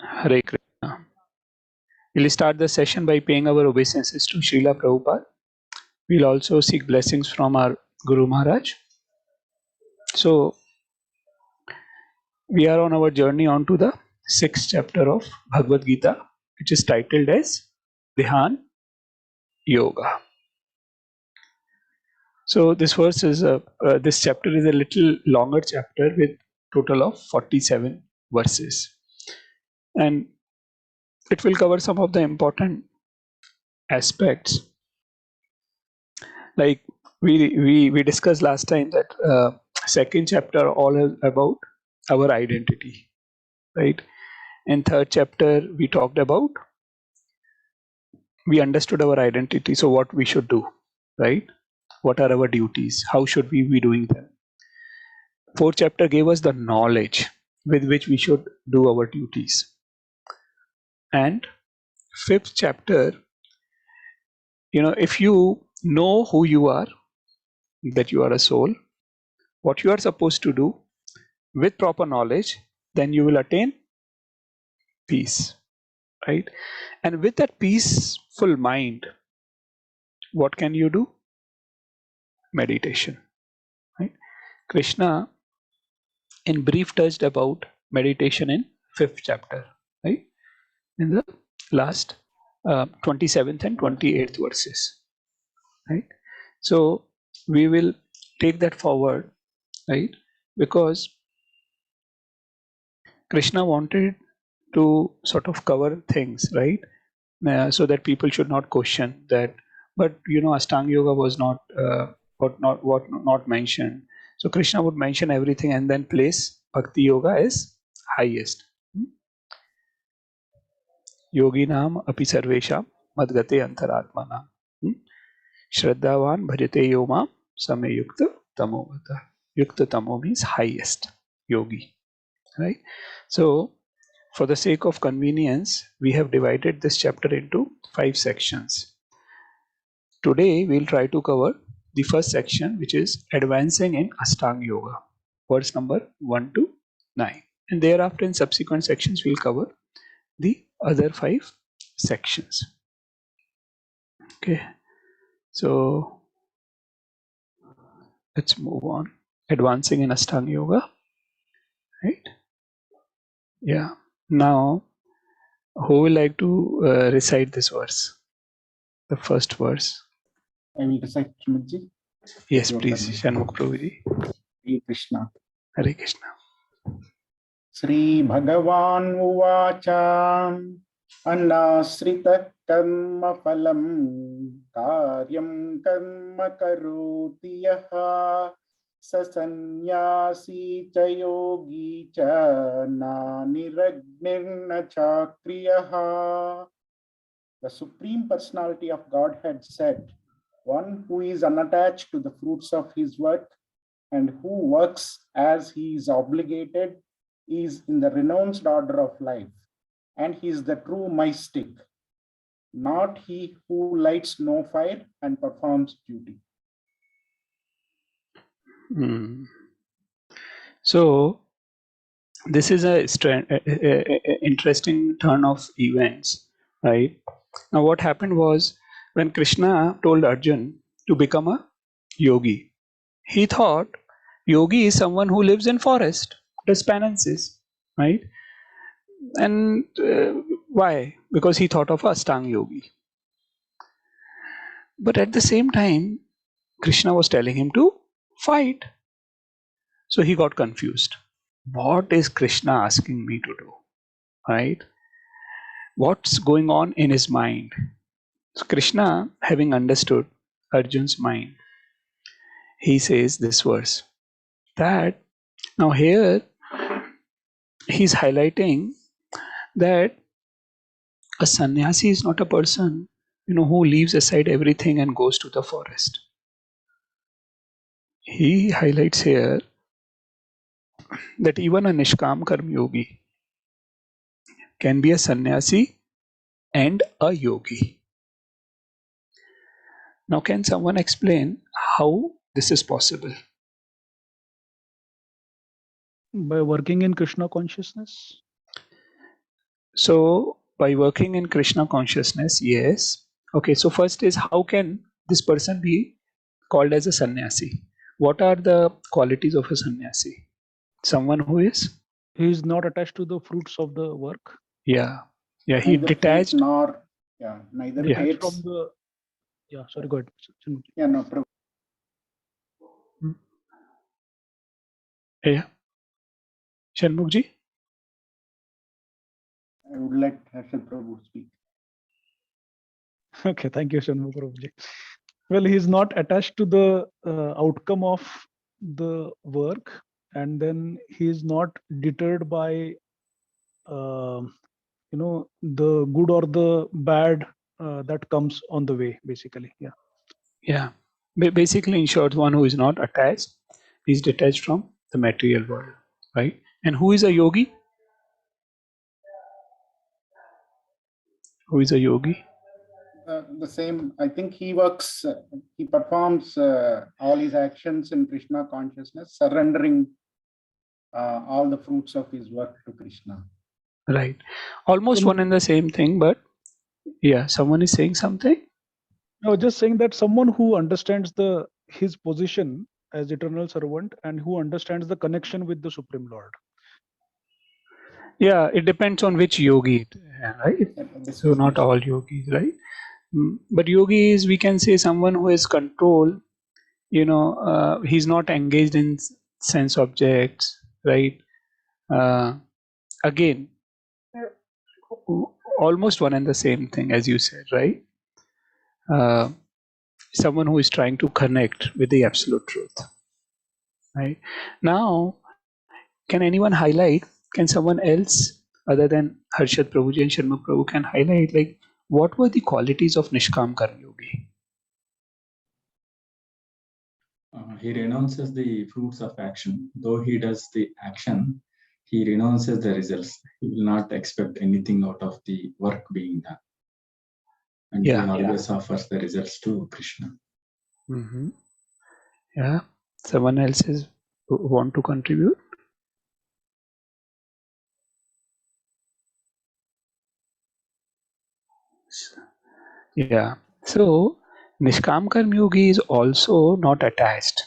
Hare Krishna. We'll start the session by paying our obeisances to Srila Prabhupada. We'll also seek blessings from our Guru Maharaj. So, we are on our journey on to the 6th chapter of Bhagavad Gita, which is titled as Dhyan Yoga. So, this chapter is a little longer chapter with total of 47 verses. And it will cover some of the important aspects. Like we discussed last time that second chapter all is about our identity, right? In third chapter we talked about, we understood our identity, so what we should do, right? What are our duties, how should we be doing them? Fourth chapter gave us the knowledge with which we should do our duties. And fifth chapter, if you know who you are, that you are a soul, what you are supposed to do with proper knowledge, then you will attain peace, right? And with that peaceful mind, what can you do? Meditation, right? Krishna in brief touched about meditation in 5th chapter, right? In the last 27th and 28th verses, right? So we will take that forward, right? Because Krishna wanted to sort of cover things, right? So that people should not question that. But Ashtanga Yoga was not not mentioned. So Krishna would mention everything and then place Bhakti Yoga as highest. Yogi Nam api sarvesham madgate antaratmana. Shraddhavan bhajate yoma same yukta tamomata. Yukta tamo means highest yogi, right? So for the sake of convenience, we have divided this chapter into 5 sections. Today, we'll try to cover the first section, which is advancing in Ashtanga Yoga, verse number 1 to 9. And thereafter, in subsequent sections, we'll cover the other 5 sections. Okay, so let's move on. Advancing in Ashtanga Yoga, right? Yeah. Now, who will like to recite this verse? The first verse. I will recite, Srimad-ji. Yes, please, Shanmukh Prabhuji. Hare Krishna. Hare Krishna. Sri Bhagavan Uvacha Anasrita Karma Phalam Karyam Karma Karoti Yaha Sasanyasi cha yogi cha na niragnirna chakriyaha. The Supreme Personality of Godhead said, one who is unattached to the fruits of his work and who works as he is obligated is in the renounced order of life, and he is the true mystic, not he who lights no fire and performs duty. So this is a interesting turn of events, right? Now what happened was, when Krishna told Arjun to become a yogi, he thought yogi is someone who lives in forest, does penances, right? And why? Because he thought of Ashtanga yogi. But at the same time, Krishna was telling him to fight. So he got confused. What is Krishna asking me to do? Right? What's going on in his mind? So Krishna, having understood Arjun's mind, he says this verse, that now here he's highlighting that a sannyasi is not a person who leaves aside everything and goes to the forest. He highlights here that even a Nishkam Karma Yogi can be a sannyasi and a yogi. Now, can someone explain how this is possible? By working in Krishna consciousness. So by working in Krishna consciousness, yes. Okay, so first is, how can this person be called as a sannyasi? What are the qualities of a sannyasi? Someone who is, He is not attached to the fruits of the work. yeah, he Neither hate detached. nor, neither Yeah. Detached from hates. the. Yeah, sorry, go ahead. Yeah, no, Prabhu. Yeah, Shanmukh ji. I would let Harshad Prabhu speak. Okay, thank you, Shanmugh Prabhuji. Well, he is not attached to the outcome of the work, and then he is not deterred by, the good or the bad that comes on the way. Basically, yeah. Yeah, basically, in short, one who is not attached, is detached from the material world, right? And who is a yogi? Who is a yogi? The same, I think he works, he performs all his actions in Krishna consciousness, surrendering all the fruits of his work to Krishna. Right. Almost one and the same thing, but yeah, someone is saying something. I was just saying that someone who understands his position as eternal servant and who understands the connection with the Supreme Lord. Yeah, it depends on which yogi, right? This So is not all yogis, right? But yogi is, we can say, someone who has control. He's not engaged in sense objects, right? Again, almost one and the same thing, as you said, right? Uh, someone who is trying to connect with the absolute truth, right? Now, can anyone highlight? Can someone else other than Harshad Prabhuji and Sharma Prabhu can highlight, like, what were the qualities of Nishkam Karma Yogi? He renounces the fruits of action. Though he does the action, he renounces the results. He will not expect anything out of the work being done. And he always offers the results to Krishna. Mm-hmm. Yeah. Someone else is want to contribute? Yeah. So Nishkam Karma Yogi is also not attached,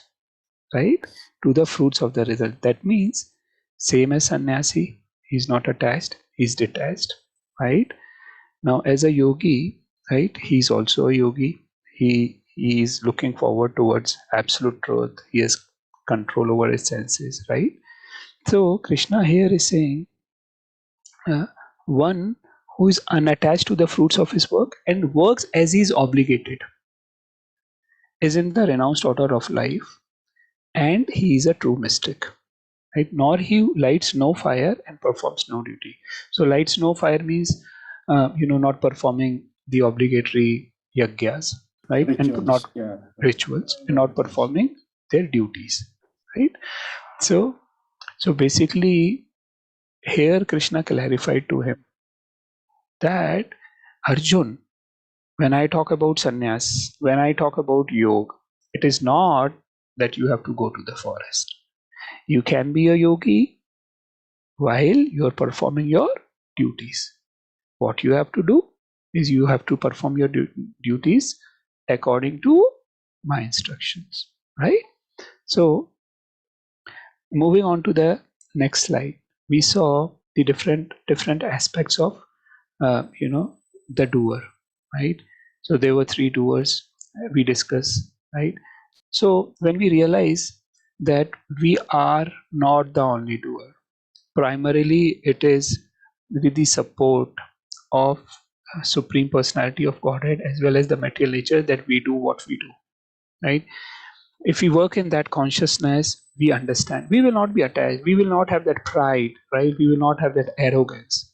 right, to the fruits of the result. That means same as sannyasi, he's not attached, he's detached, right? Now, as a yogi, right, he's also a yogi. He is looking forward towards absolute truth. He has control over his senses, right? So Krishna here is saying, one who is unattached to the fruits of his work and works as he is obligated, is in the renounced order of life, and he is a true mystic, right? Nor he lights no fire and performs no duty. So lights no fire means, not performing the obligatory yajnas, right? And not Rituals, rituals, and not performing their duties, right? So basically, here Krishna clarified to him that, Arjun, when I talk about sannyas, when I talk about yoga, it is not that you have to go to the forest. You can be a yogi while you are performing your duties. What you have to do is you have to perform your duties according to my instructions, right? So, moving on to the next slide, we saw the different aspects of the doer, right? So there were three doers we discussed, right? So when we realize that we are not the only doer, primarily it is with the support of Supreme Personality of Godhead as well as the material nature that we do what we do, right? If we work in that consciousness, we understand. We will not be attached. We will not have that pride, right? We will not have that arrogance.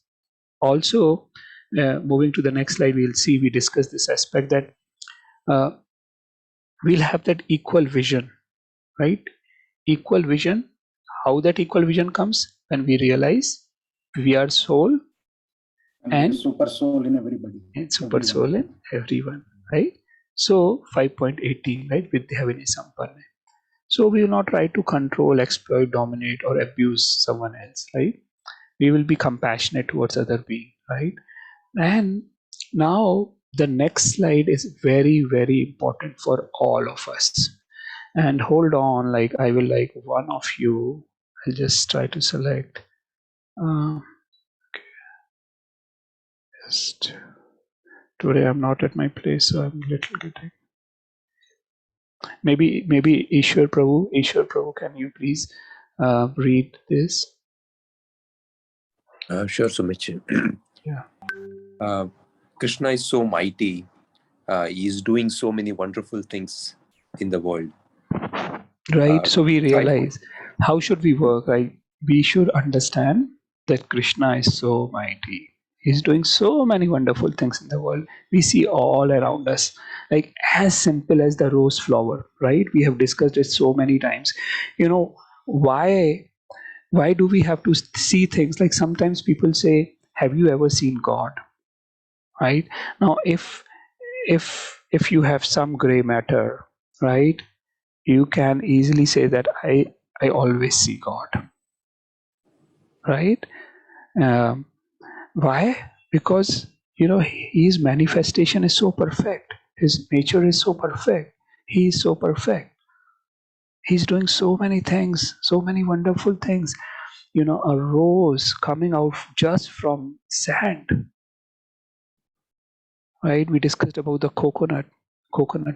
Also, moving to the next slide, we'll see, we discuss this aspect that uh, we'll have that equal vision, right? Equal vision. How that equal vision comes? When we realize we are soul and super soul in everybody. super soul in everyone, right? So 5.18, right? Vidya Sampanna. So we will not try to control, exploit, dominate, or abuse someone else, right? We will be compassionate towards other being, right? And now the next slide is very, very important for all of us. And hold on, like I will like one of you. I'll just try to select. Just today I'm not at my place, so I'm little getting. Maybe Ishwar Prabhu, can you please read this? Sure, Sumit. Yeah. Krishna is so mighty. He is doing so many wonderful things in the world. Right. So we Try- realize how should we work, right? We should understand that Krishna is so mighty. He's doing so many wonderful things in the world. We see all around us, like as simple as the rose flower, right? We have discussed it so many times. You know, why do we have to see things like sometimes people say, have you ever seen God? Right? Now, if you have some gray matter, right? You can easily say that I always see God, right? Um, why? Because his manifestation is so perfect. His nature is so perfect. He is so perfect. He's doing so many things, so many wonderful things. A rose coming out just from sand, right? We discussed about the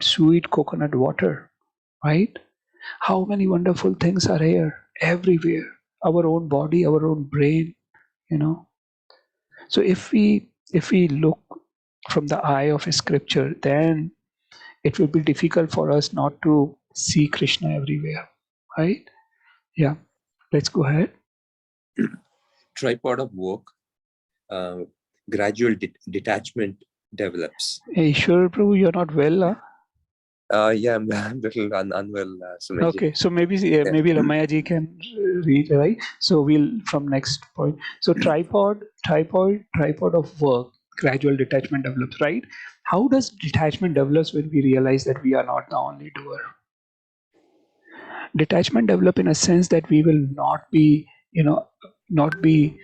sweet coconut water, right? How many wonderful things are here everywhere. Our own body, our own brain, So if we look from the eye of scripture, then it will be difficult for us not to see Krishna everywhere, right? Yeah. Let's go ahead. Tripod of work. Gradual detachment develops. Hey, sure, Prabhu, you're not well, huh? Yeah, I'm a little unwell, Sumit. Okay, so maybe Ramaya ji can read, right? So we'll from next point. So tripod of work, gradual detachment develops, right? How does detachment develops when we realize that we are not the only doer? Detachment develop in a sense that we will not be, not be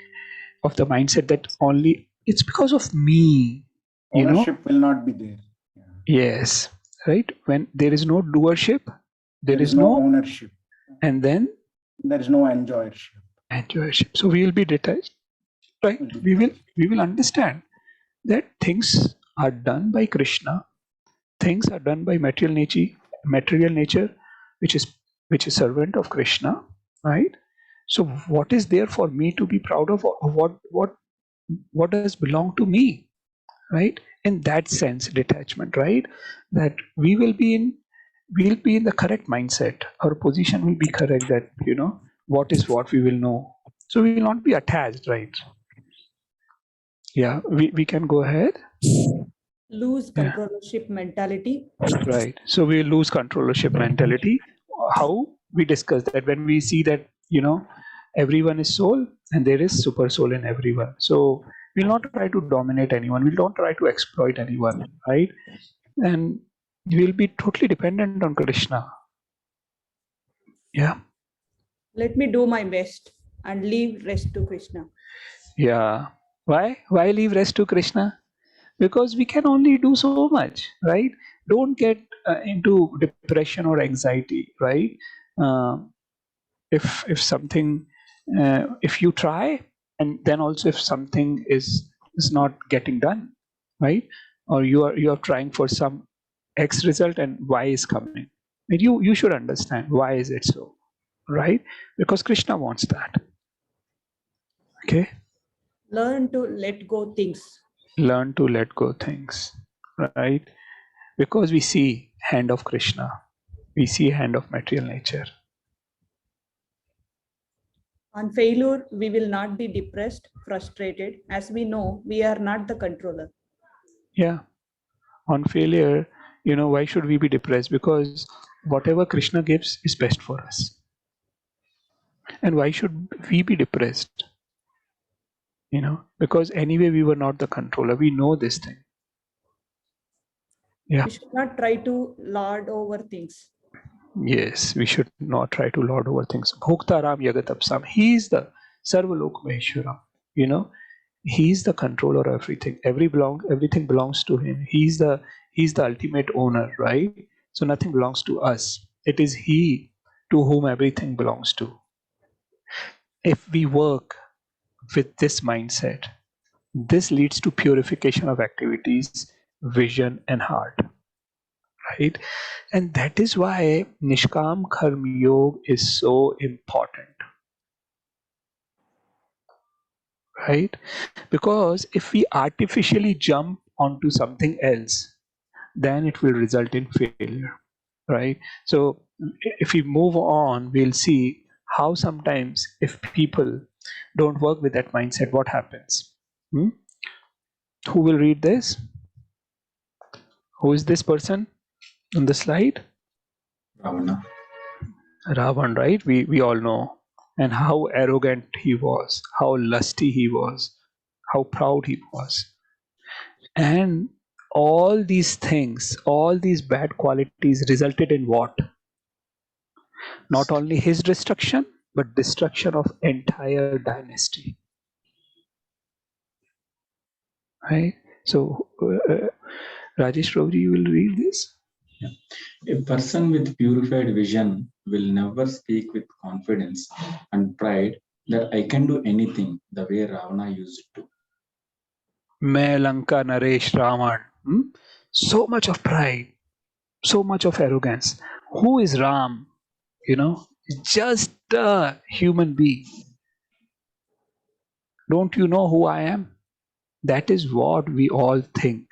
of the mindset that only it's because of me. Ownership will not be there. Yes, right. When there is no doership, there is no no ownership, and then there is no enjoyership. So we will be detached, right? We will understand that things are done by Krishna. Things are done by material nature, which is servant of Krishna, right? So what is there for me to be proud of? Or what does belong to me, right? In that sense, detachment, right? That we'll be in the correct mindset. Our position will be correct. That what is what we will know. So we will not be attached, right? Yeah, we can go ahead. Lose controllership mentality. Right. So we lose controllership mentality. How? We discuss that when we see that, everyone is soul and there is super soul in everyone. So we'll not try to dominate anyone. We'll not try to exploit anyone, right? And we'll be totally dependent on Krishna. Yeah. Let me do my best and leave rest to Krishna. Yeah. Why? Why leave rest to Krishna? Because we can only do so much, right? Don't get into depression or anxiety, right? Uh, if something, if you try, and then also if something is not getting done, right? Or you are trying for some X result and Y is coming, and you should understand why is it so, right? Because Krishna wants that. Okay. Learn to let go things. Learn to let go things, right? Because we see hand of Krishna, we see hand of material nature. On failure, we will not be depressed, frustrated, as we know we are not the controller. Yeah. On failure, why should we be depressed? Because whatever Krishna gives is best for us. And why should we be depressed? Because anyway we were not the controller. We know this thing. Yeah. We should not try to lord over things. Yes, we should not try to lord over things. Bhoktaram Yagatapsam. He is the Sarvalok Maheshwaram. He's the controller of everything. Everything belongs to him. He's the ultimate owner, right? So nothing belongs to us. It is he to whom everything belongs to. If we work with this mindset, this leads to purification of activities, vision, and heart, right? And that is why Nishkam Karma Yoga is so important, right? Because if we artificially jump onto something else, then it will result in failure, right? So if we move on, we'll see how sometimes if people don't work with that mindset, what happens. Hmm? Who will read this? Who is this person on the slide? Ravana. Ravan, right? We all know. And how arrogant he was, how lusty he was, how proud he was. And all these things, all these bad qualities resulted in what? Not only his destruction, but destruction of entire dynasty. Right? So, Rajesh Ravi, you will read this. A person with purified vision will never speak with confidence and pride that I can do anything the way Ravana used to. Main Lanka Naresh Raman. So much of pride, so much of arrogance. Who is Ram? Just a human being. Don't you know who I am? That is what we all think.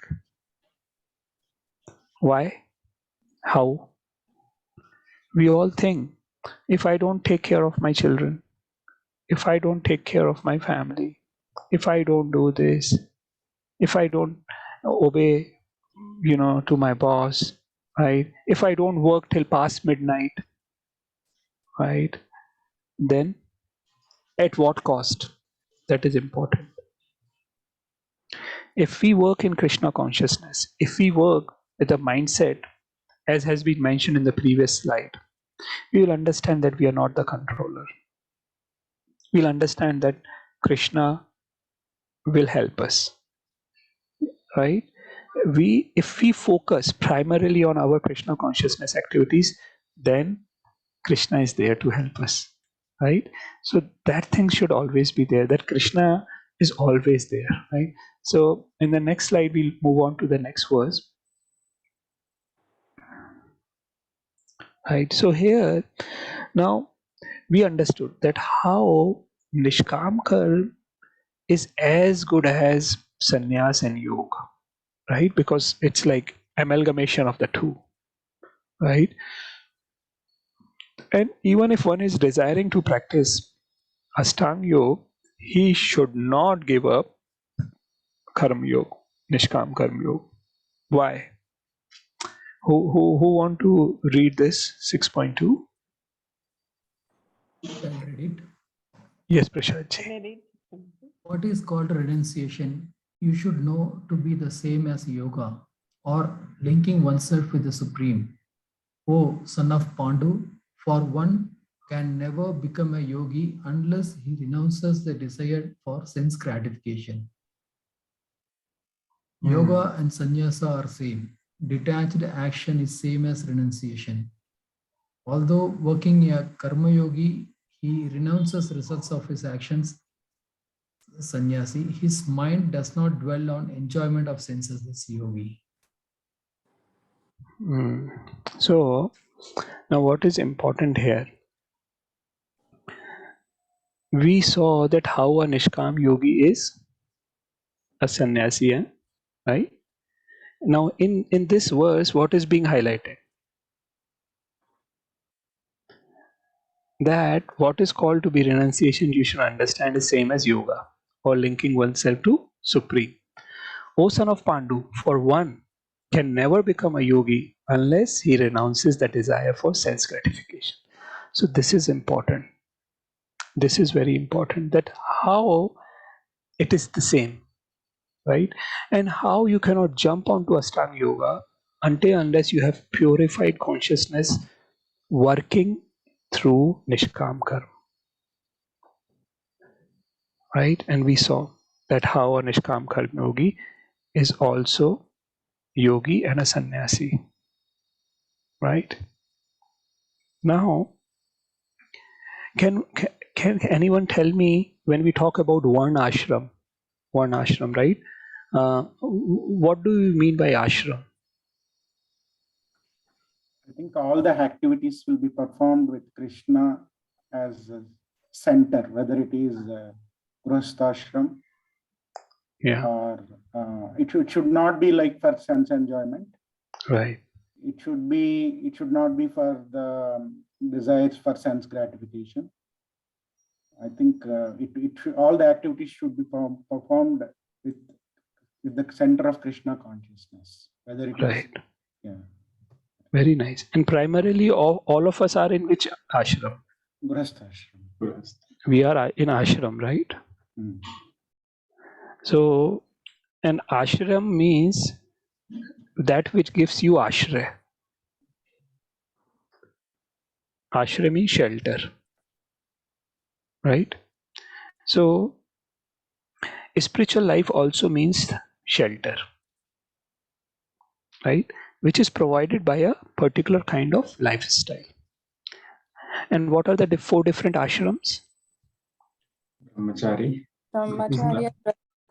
Why? How? We all think, if I don't take care of my children, if I don't take care of my family, if I don't do this, if I don't obey, to my boss, right? If I don't work till past midnight, right? Then at what cost? That is important. If we work in Krishna consciousness, if we work with a mindset, as has been mentioned in the previous slide, we will understand that we are not the controller. We'll understand that Krishna will help us, right? If we focus primarily on our Krishna consciousness activities, then Krishna is there to help us, right? So that thing should always be there, that Krishna is always there, right? So in the next slide, we'll move on to the next verse, right? So here, now we understood that how Nishkam Karma is as good as sannyas and yoga, right? Because it's like amalgamation of the two, right? And even if one is desiring to practice Ashtanga Yoga, he should not give up Karma Yoga, Nishkam Karma Yoga. Why? Who want to read this 6.2? I'll read it. Yes, Prashad ji. Can I read? What is called renunciation, you should know to be the same as yoga or linking oneself with the Supreme. O son of Pandu, for one can never become a yogi unless he renounces the desire for sense gratification. Yoga and sannyasa are same. Detached action is same as renunciation. Although working a karma yogi, he renounces results of his actions. Sannyasi, his mind does not dwell on enjoyment of senses as yogi. So now what is important here? We saw that how a Nishkam yogi is a sannyasi, right? Now in this verse, what is being highlighted? That what is called to be renunciation, you should understand, is same as yoga or linking oneself to Supreme. O son of Pandu, for one can never become a yogi unless he renounces the desire for sense gratification. So this is important. This is very important, that how it is the same, right? And how you cannot jump onto Ashtanga Yoga unless you have purified consciousness working through Nishkam Karma, right? And we saw that how a Nishkam Karma Yogi is also yogi and a sannyasi. Right? Now, can anyone tell me, when we talk about one ashram, right? What do you mean by ashram? I think all the activities will be performed with Krishna as a center, whether it is Grihasthashram Yeah, or it should not be like for sense enjoyment. right. It should not be for the desires for sense gratification. I think all the activities should be performed with the center of Krishna consciousness, whether it is, Right. yeah, Very nice. And primarily, all of us are in which ashram? Grihasthashram. We are in ashram, right? Hmm. So, an ashram means that which gives you ashray. Ashray means shelter, right? So, spiritual life also means shelter, right? Which is provided by a particular kind of lifestyle. And what are the 4 different ashrams? Brahmachari, Brahmacharya,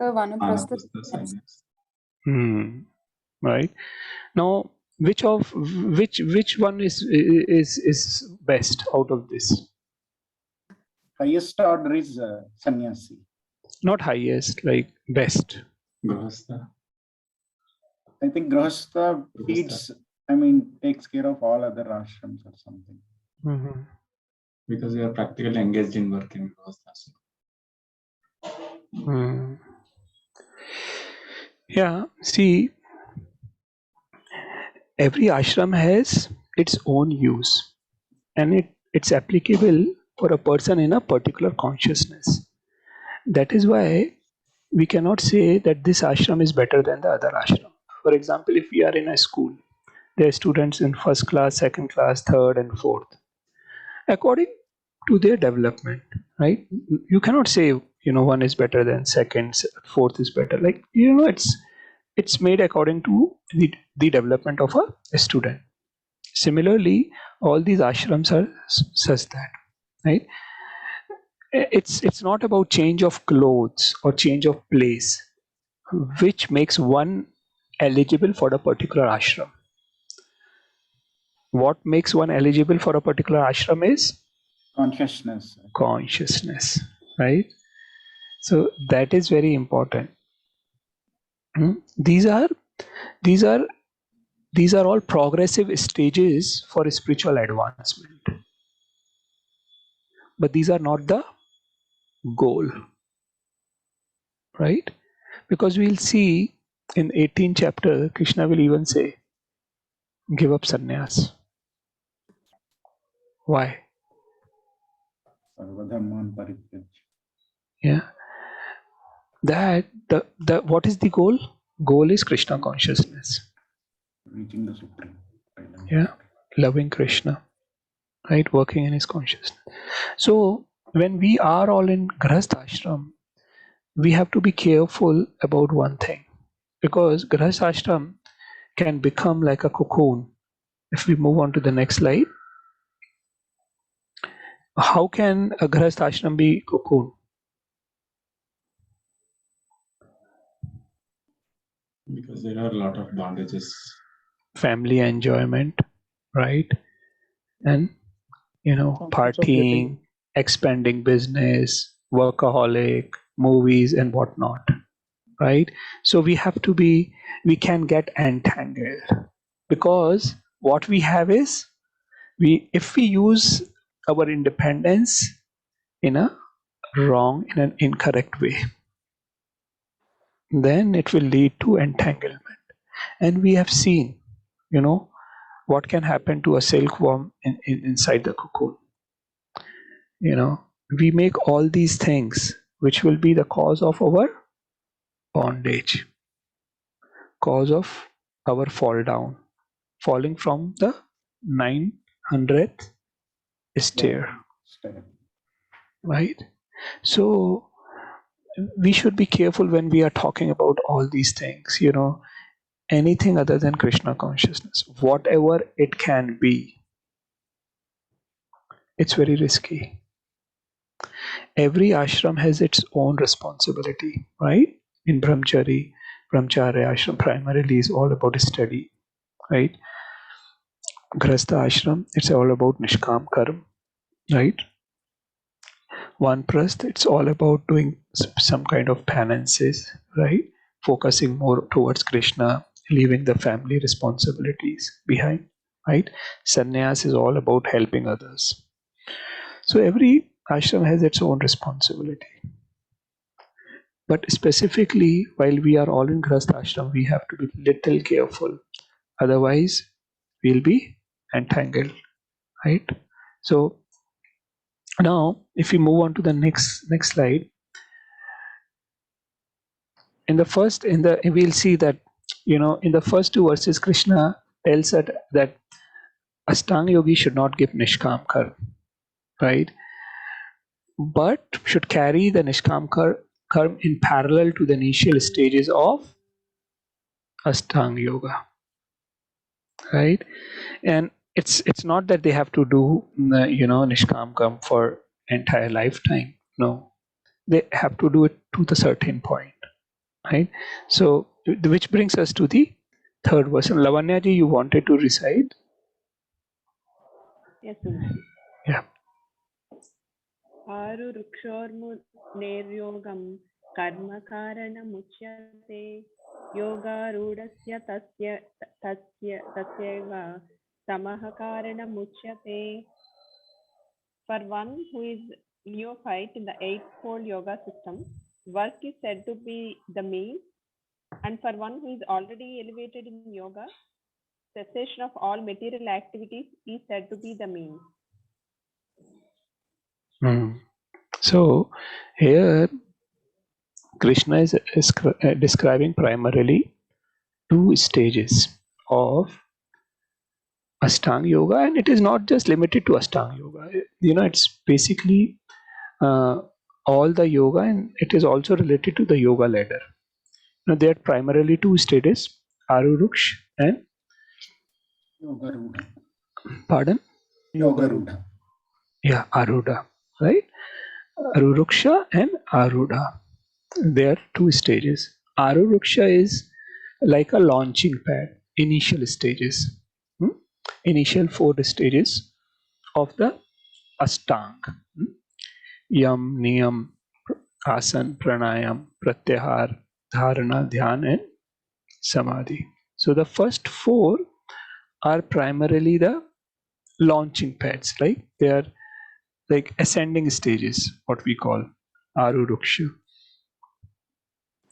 Vanaprastha, Anaprastha, Sannyas. Right. Now, which one is best out of this? Highest order is sannyasi. Not highest, like best. Grihastha. I think Grihastha feeds, takes care of all other ashrams or something. Mm-hmm. Because we are practically engaged in work in Grihastha. Yeah, see, every ashram has its own use, and it's applicable for a person in a particular consciousness. That is why we cannot say that this ashram is better than the other ashram. For example, if we are in a school, there are students in first class, second class, third, and fourth. According to their development, right? You cannot say, one is better than second, fourth is better. Like, it's made according to the development of a student. Similarly, all these ashrams are such that, right? It's not about change of clothes or change of place which makes one eligible for a particular ashram. What makes one eligible for a particular ashram is consciousness, right? So that is very important. These are all progressive stages for spiritual advancement, but these are not the goal, right? Because we'll see in 18th chapter, Krishna will even say, give up sannyas. Why? Yeah, that the what is the goal? Goal is Krishna consciousness. Reaching the supreme. Yeah, loving Krishna, right? Working in his consciousness. So when we are all in Grihastha ashram, we have to be careful about one thing, because Grihastha ashram can become like a cocoon. If we move on to the next slide, how can a Grihastha ashram be cocoon? Because there are a lot of bondages. Family enjoyment, right? And partying, expanding business, workaholic, movies, and whatnot, right? So we can get entangled, because what we have is, if we use our independence in an incorrect way, then it will lead to entanglement. And we have seen, what can happen to a silkworm inside the cocoon. We make all these things which will be the cause of our bondage, cause of our fall down, falling from the 900th stair, right? So we should be careful when we are talking about all these things, anything other than Krishna consciousness, whatever it can be, it's very risky. Every ashram has its own responsibility, right? In brahmacharya ashram primarily is all about study, right? Grahastha ashram, it's all about nishkam karma, right? Vanprasth, it's all about doing some kind of penances, right? Focusing more towards Krishna, leaving the family responsibilities behind, right? Sannyas is all about helping others. So every ashram has its own responsibility. But specifically, while we are all in Grahastha ashram, we have to be little careful. Otherwise, we'll be entangled, right? So now, if we move on to the next slide, we'll see that in the first two verses, Krishna tells that Astanga Yogi should not give Nishkam Karma, right? But should carry the Nishkam Karma in parallel to the initial stages of Astanga Yoga, right? And it's not that they have to do Nishkam Karma for entire lifetime. No, they have to do it to the certain point, right? So, which brings us to the third verse. Lavanya ji, you wanted to recite? Yes, Guruji. Yeah. आरुरुक्षोर्मुनेर्योगं कर्मकारणमुच्यते योगारूढस्य तस्यैव समः कारणमुच्यते. For one who is neophyte in the eightfold yoga system, work is said to be the means, and for one who is already elevated in yoga, cessation of all material activities is said to be the means. So here Krishna is describing primarily two stages of Ashtanga Yoga, and it is not just limited to Ashtanga Yoga. It's basically all the yoga, and it is also related to the yoga ladder. There are primarily two stages, Aruruksh and Yogarudha. Pardon? Yogarudha. Yeah, Arudha, right? Aruruksha and Arudha. There are two stages. Aruruksha is like a launching pad, initial stages, initial 4 stages of the Ashtanga. Yam, Niyam, Asan, Pranayam, Pratyahar, Dharana, Dhyan, and Samadhi. So the first 4 are primarily the launching pads, right? They are like ascending stages, what we call Aruruksha.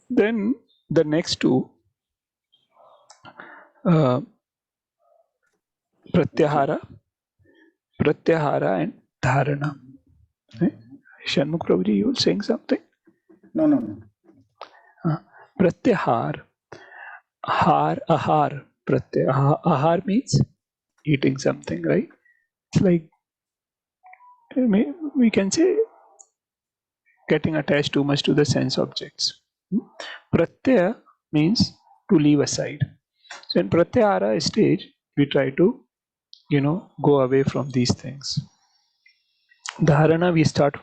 Then the next 2, Pratyahara and Dharana. Right? Shanmukh Prabhuji, you were saying something? No. Pratyahar. Ahar. Ahar means eating something, right? It's like, we can say, getting attached too much to the sense objects. Pratyaya means to leave aside. So in Pratyahara stage, we try to, go away from these things. Dharana, we start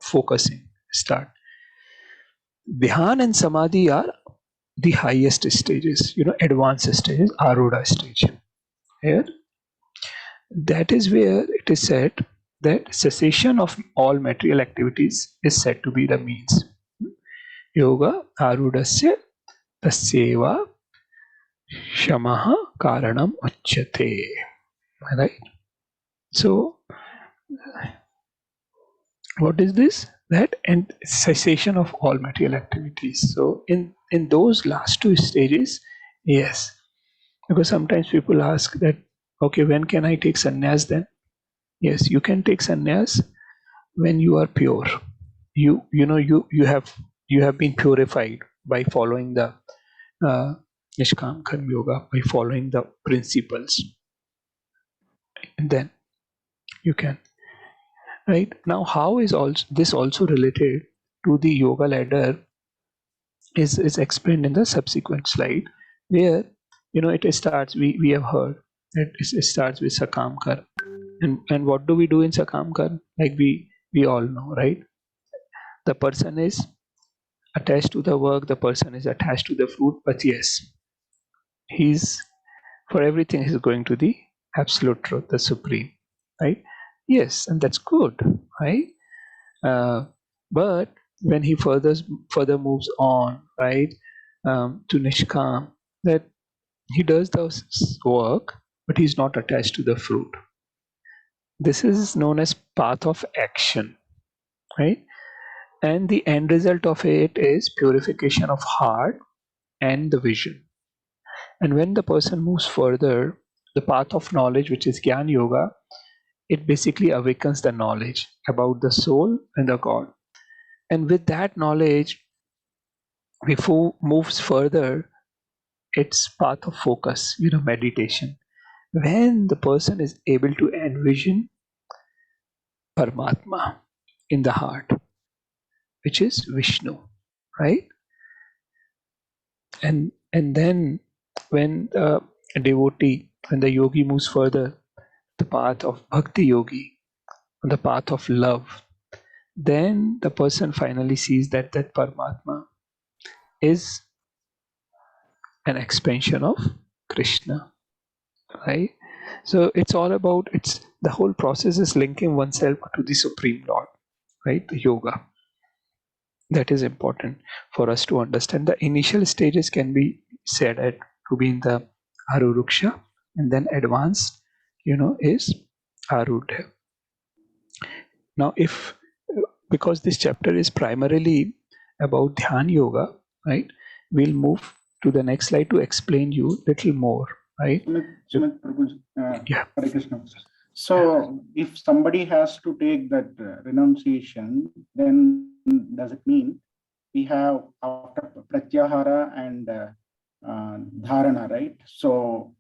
focusing. Dhyan and Samadhi are the highest stages, advanced stages, Arudha stage. Here, that is where it is said that cessation of all material activities is said to be the means. Yoga Arudasya Tasyeva Shamaha Karanam Uchyate. Right? So, what is this? That and cessation of all material activities. So, in those last 2 stages, yes, because sometimes people ask that, okay, when can I take sannyas then? Yes, you can take sannyas when you are pure. You have been purified by following the Nishkam Karma Yoga, by following the principles, and then you can. Right now, how is this also related to the yoga ladder is explained in the subsequent slide, where it starts. We have heard that it starts with Sakamkar, and what do we do in Sakamkar? Like we all know, right? The person is attached to the work, the person is attached to the fruit, but yes, he's for everything he's going to the absolute truth, the supreme, right? Yes, and that's good, right? But when he further moves on, right, to Nishkam, that he does the work, but he's not attached to the fruit. This is known as path of action, right? And the end result of it is purification of heart and the vision. And when the person moves further, the path of knowledge, which is Gyan Yoga, it basically awakens the knowledge about the soul and the God. And with that knowledge, before moves further, it's path of focus, meditation. When the person is able to envision Paramatma in the heart, which is Vishnu, right? And then when the devotee, when the yogi moves further, the path of bhakti yogi, on the path of love, then the person finally sees that Paramatma is an expansion of Krishna, right? So it's all about, it's the whole process is linking oneself to the Supreme Lord, right? The yoga. That is important for us to understand. The initial stages can be said to be in the Aruruksha, and then advanced, is Arudha. Now, because this chapter is primarily about Dhyan Yoga, right? We'll move to the next slide to explain you little more, right? Sumit, Yeah. Hare Krishna. So, if somebody has to take that renunciation, then does it mean we have after pratyahara and dharana, right? So,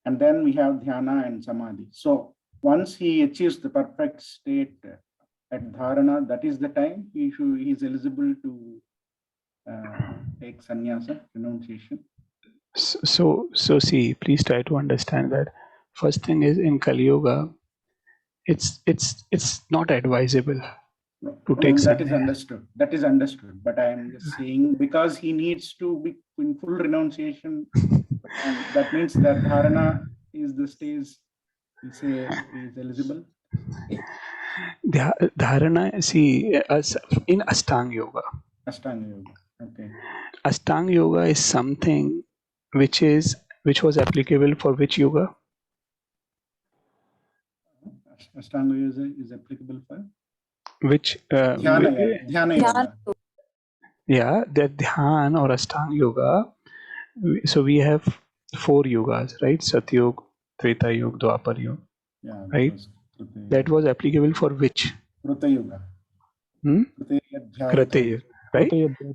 and then we have dhyana and samadhi. So, once he achieves the perfect state at dharana, that is the time he is eligible to take sannyasa, renunciation. So see, please try to understand that. First thing is, in Kali Yuga, it's not advisable to take That is understood. That is understood. But I am just saying, because he needs to be in full renunciation, and that means that dharana is the stage we say is eligible. Dharana, see, as in Ashtanga Yoga. Ashtanga Yoga. Okay. Ashtanga Yoga is something which was applicable for which yoga? Ashtanga Yoga is applicable for which Dhyana Yoga. Yeah, that Dhyan or Ashtanga Yoga. So we have 4 yogas, right? Satyog, Treta Yoga, Dwapar Yoga. Yeah, right? That was applicable for which? Kruta Yoga. Krita Yoga, right?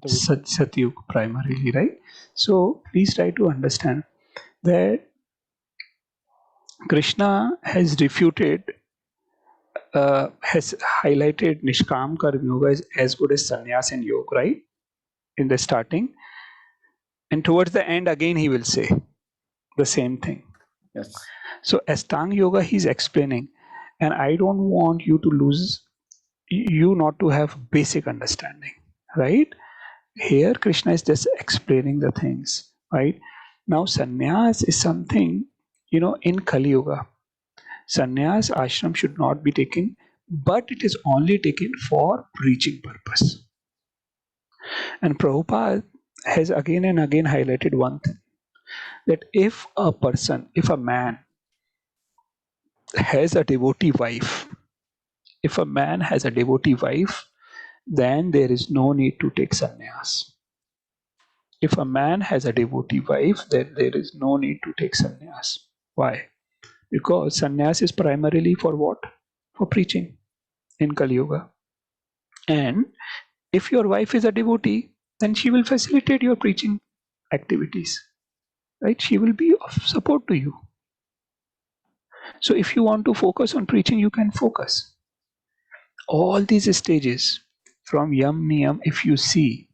Satyug primarily, right? So please try to understand that Krishna has refuted, has highlighted Nishkam Karma Yoga is as good as Sannyas and Yoga, right? In the starting. And towards the end, again, he will say the same thing. Yes. So Ashtanga Yoga, he's explaining. And I don't want you to lose, you not to have basic understanding, right? Here, Krishna is just explaining the things, right? Now, sannyas is something, in Kali Yuga. Sannyas ashram should not be taken, but it is only taken for preaching purpose. And Prabhupada has again and again highlighted one thing, that if a man has a devotee wife, then there is no need to take sannyas. If a man has a devotee wife, then there is no need to take sannyas. Why? Because sannyas is primarily for what? For preaching in Kali Yuga. And if your wife is a devotee, then she will facilitate your preaching activities. Right? She will be of support to you. So if you want to focus on preaching, you can focus. All these stages, from Yam Niyam, if you see,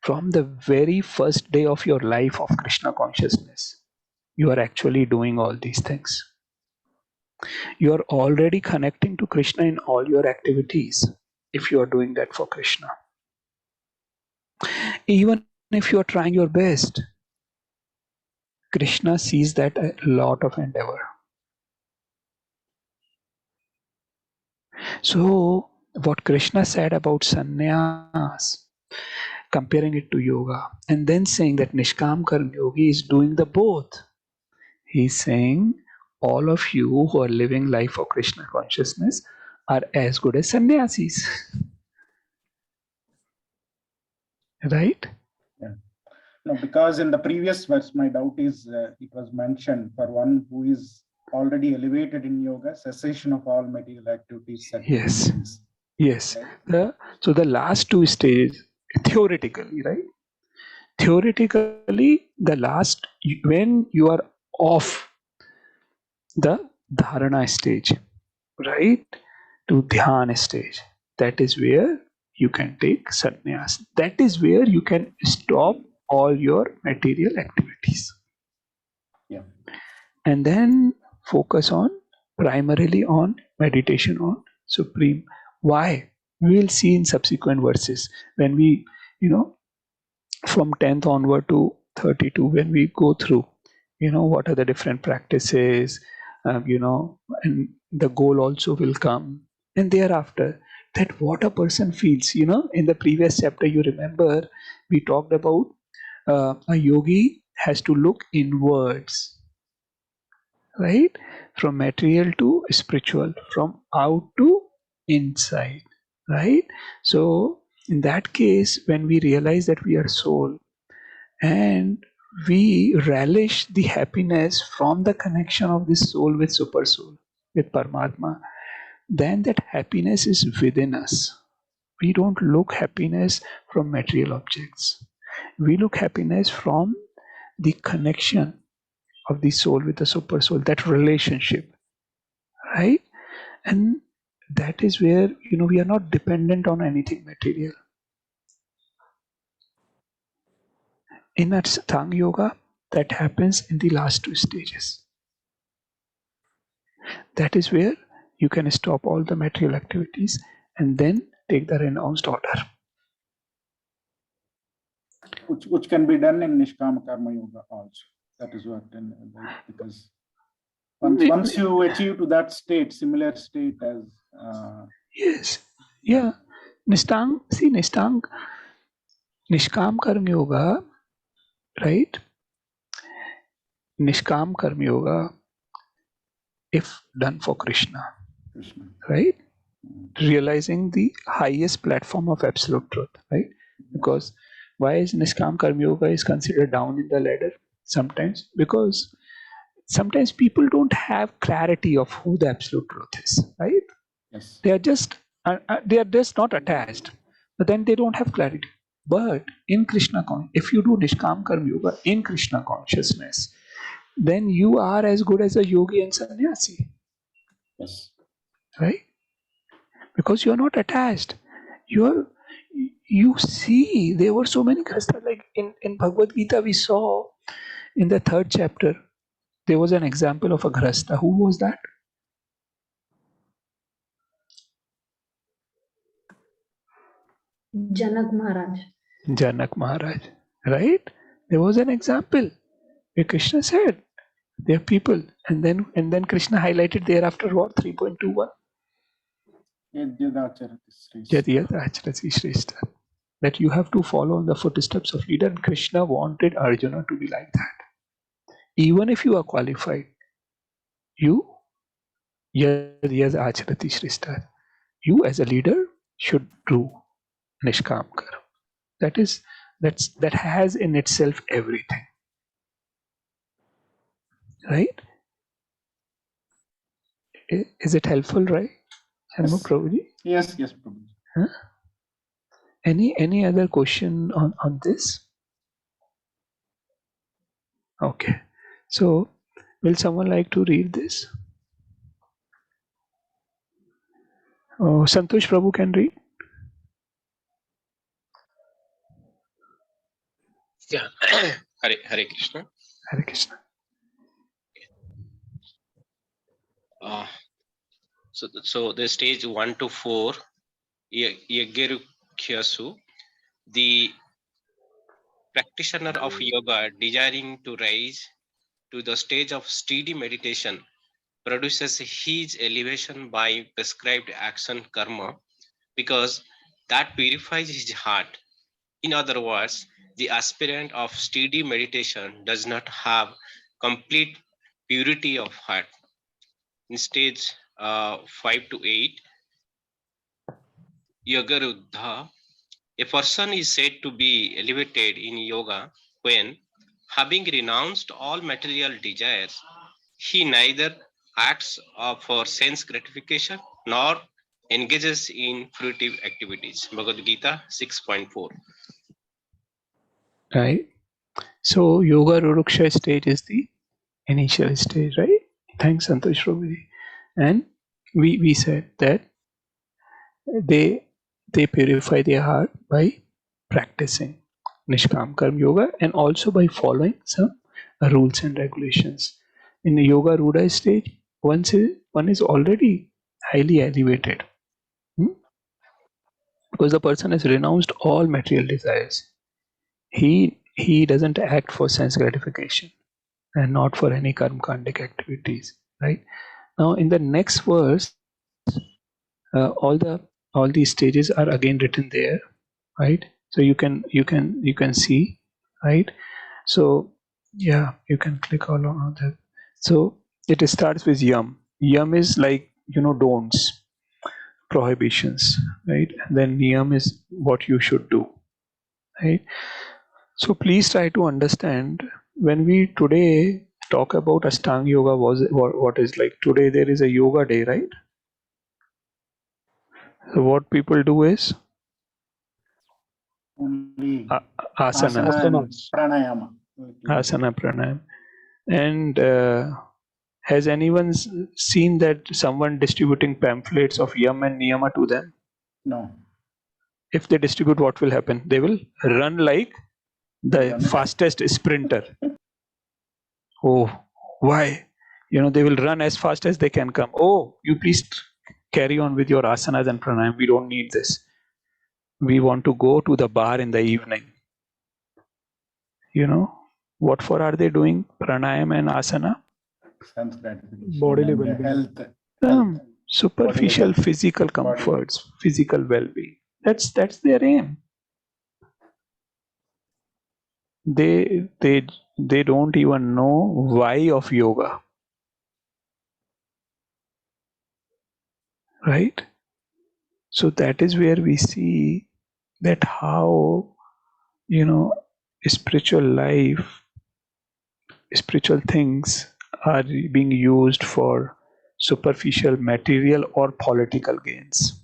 from the very first day of your life of Krishna consciousness, you are actually doing all these things. You are already connecting to Krishna in all your activities if you are doing that for Krishna. Even if you are trying your best, Krishna sees that a lot of endeavor. So, what Krishna said about sannyas, comparing it to yoga, and then saying that Nishkam Karma Yogi is doing the both. He's saying all of you who are living life for Krishna consciousness are as good as sannyasis. Right? Yeah. No, because in the previous verse, my doubt is it was mentioned for one who is already elevated in yoga, cessation of all material activities. Yes. Means. Yes. Right? So the last two stages, theoretically, right? Theoretically, the last, when you are off the dharana stage, right, to dhyan stage, that is where you can take sannyas. That is where you can stop all your material activities. Yeah. And then focus on primarily on meditation on Supreme. Why? We will see in subsequent verses when we, from 10th onward to 32, when we go through, what are the different practices, and the goal also will come. And thereafter, that what a person feels, in the previous chapter, you remember, we talked about a yogi has to look inwards, right? From material to spiritual, from out to inside, right? So, in that case, when we realize that we are soul and we relish the happiness from the connection of this soul with super soul, with Paramatma, then that happiness is within us. We don't look happiness from material objects. We look happiness from the connection of the soul with the super soul, that relationship, right? And that is where, we are not dependent on anything material. In Ashtanga Yoga, that happens in the last two stages. That is where you can stop all the material activities and then take the renounced order. Which can be done in Nishkama Karma Yoga also. That is what, because once you achieve to that state, similar state as yes, yeah, Nishtang, Nishkam Karma Yoga, right? Nishkam Karma Yoga, if done for Krishna, right? Realizing the highest platform of absolute truth, right? Because why is Nishkam Karma Yoga is considered down in the ladder sometimes? Because sometimes people don't have clarity of who the absolute truth is, right? Yes. They are just not attached, but then they don't have clarity. But in Krishna, if you do Nishkam Karma Yoga in Krishna consciousness, then you are as good as a yogi and sannyasi. Yes. Right? Because you are not attached. You see, there were so many Krishna, like in Bhagavad Gita, we saw in the 3rd chapter, there was an example of a Grasta. Who was that? Janak Maharaj. Janak Maharaj. Right? There was an example where Krishna said, they are people. And then Krishna highlighted thereafter what? 3.21. Yadhyadacharati Shrestha. That you have to follow in the footsteps of leader. And Krishna wanted Arjuna to be like that. Even if you are qualified, you Yadhyadacharati Shrestha. You as a leader should do Nishkam Karma. That has in itself everything. Right? Is it helpful, right? Yes. Prabhuji? Yes, Prabhuji. Huh? Any other question on this? Okay. So, will someone like to read this? Santosh Prabhu can read. Yeah. Hare Krishna. Hare Krishna. So the stage 1 to 4, Yagerukyasu, the practitioner of yoga desiring to rise to the stage of steady meditation produces his elevation by prescribed action karma because that purifies his heart. In other words, the aspirant of steady meditation does not have complete purity of heart. In stage 5 to 8, Yogaruddha, a person is said to be elevated in yoga when, having renounced all material desires, he neither acts for sense gratification nor engages in fruitive activities. Bhagavad Gita 6.4. Right. So Yoga Ruruksha stage is the initial stage, right? Thanks, Santosh Prabhuji. And we said that they purify their heart by practicing Nishkam Karma Yoga and also by following some rules and regulations. In the Yoga Ruda stage, one is already highly elevated, because the person has renounced all material desires. He doesn't act for sense gratification and not for any karmkandic activities. Right now, in the next verse, all these stages are again written there, right? So you can see, right? So yeah, you can click all on that. So it starts with yam. Yam is like, don'ts, prohibitions, right? And then niyam is what you should do, right? So please try to understand, when we today talk about Ashtanga Yoga, what is like today there is a yoga day, right? So what people do is Only asana, asana and pranayama. asana pranayam. And has anyone seen that someone distributing pamphlets of yam and niyama to them? No. If they distribute, what will happen? They will run like the fastest sprinter. Oh, why? They will run as fast as they can come. Oh, you please carry on with your asanas and pranayam. We don't need this. We want to go to the bar in the evening. What for are they doing pranayam and asana? Sense gratification. Bodily and well-being. health. Superficial physical comforts, physical well-being. That's their aim. They don't even know why of yoga, right? So that is where we see that how spiritual life, spiritual things are being used for superficial material or political gains,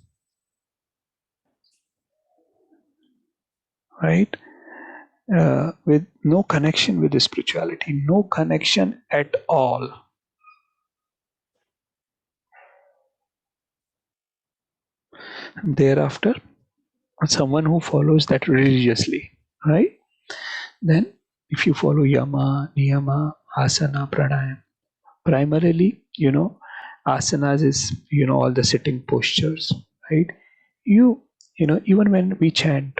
right? With no connection with the spirituality, no connection at all. Thereafter, someone who follows that religiously, right? Then if you follow yama, niyama, asana, pranayam, primarily, asanas is, all the sitting postures, right? Even when we chant,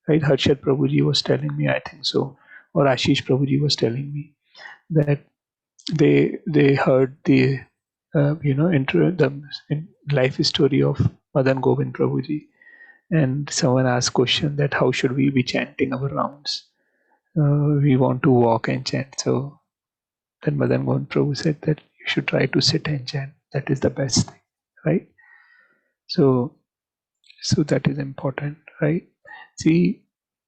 right? Harshad Prabhuji was telling me, I think so, or Ashish Prabhuji was telling me that they heard the life story of Madan Govind Prabhuji, and someone asked question that how should we be chanting our rounds? We want to walk and chant. So then Madan Govind Prabhu said that you should try to sit and chant. That is the best thing, right? So that is important, right? See,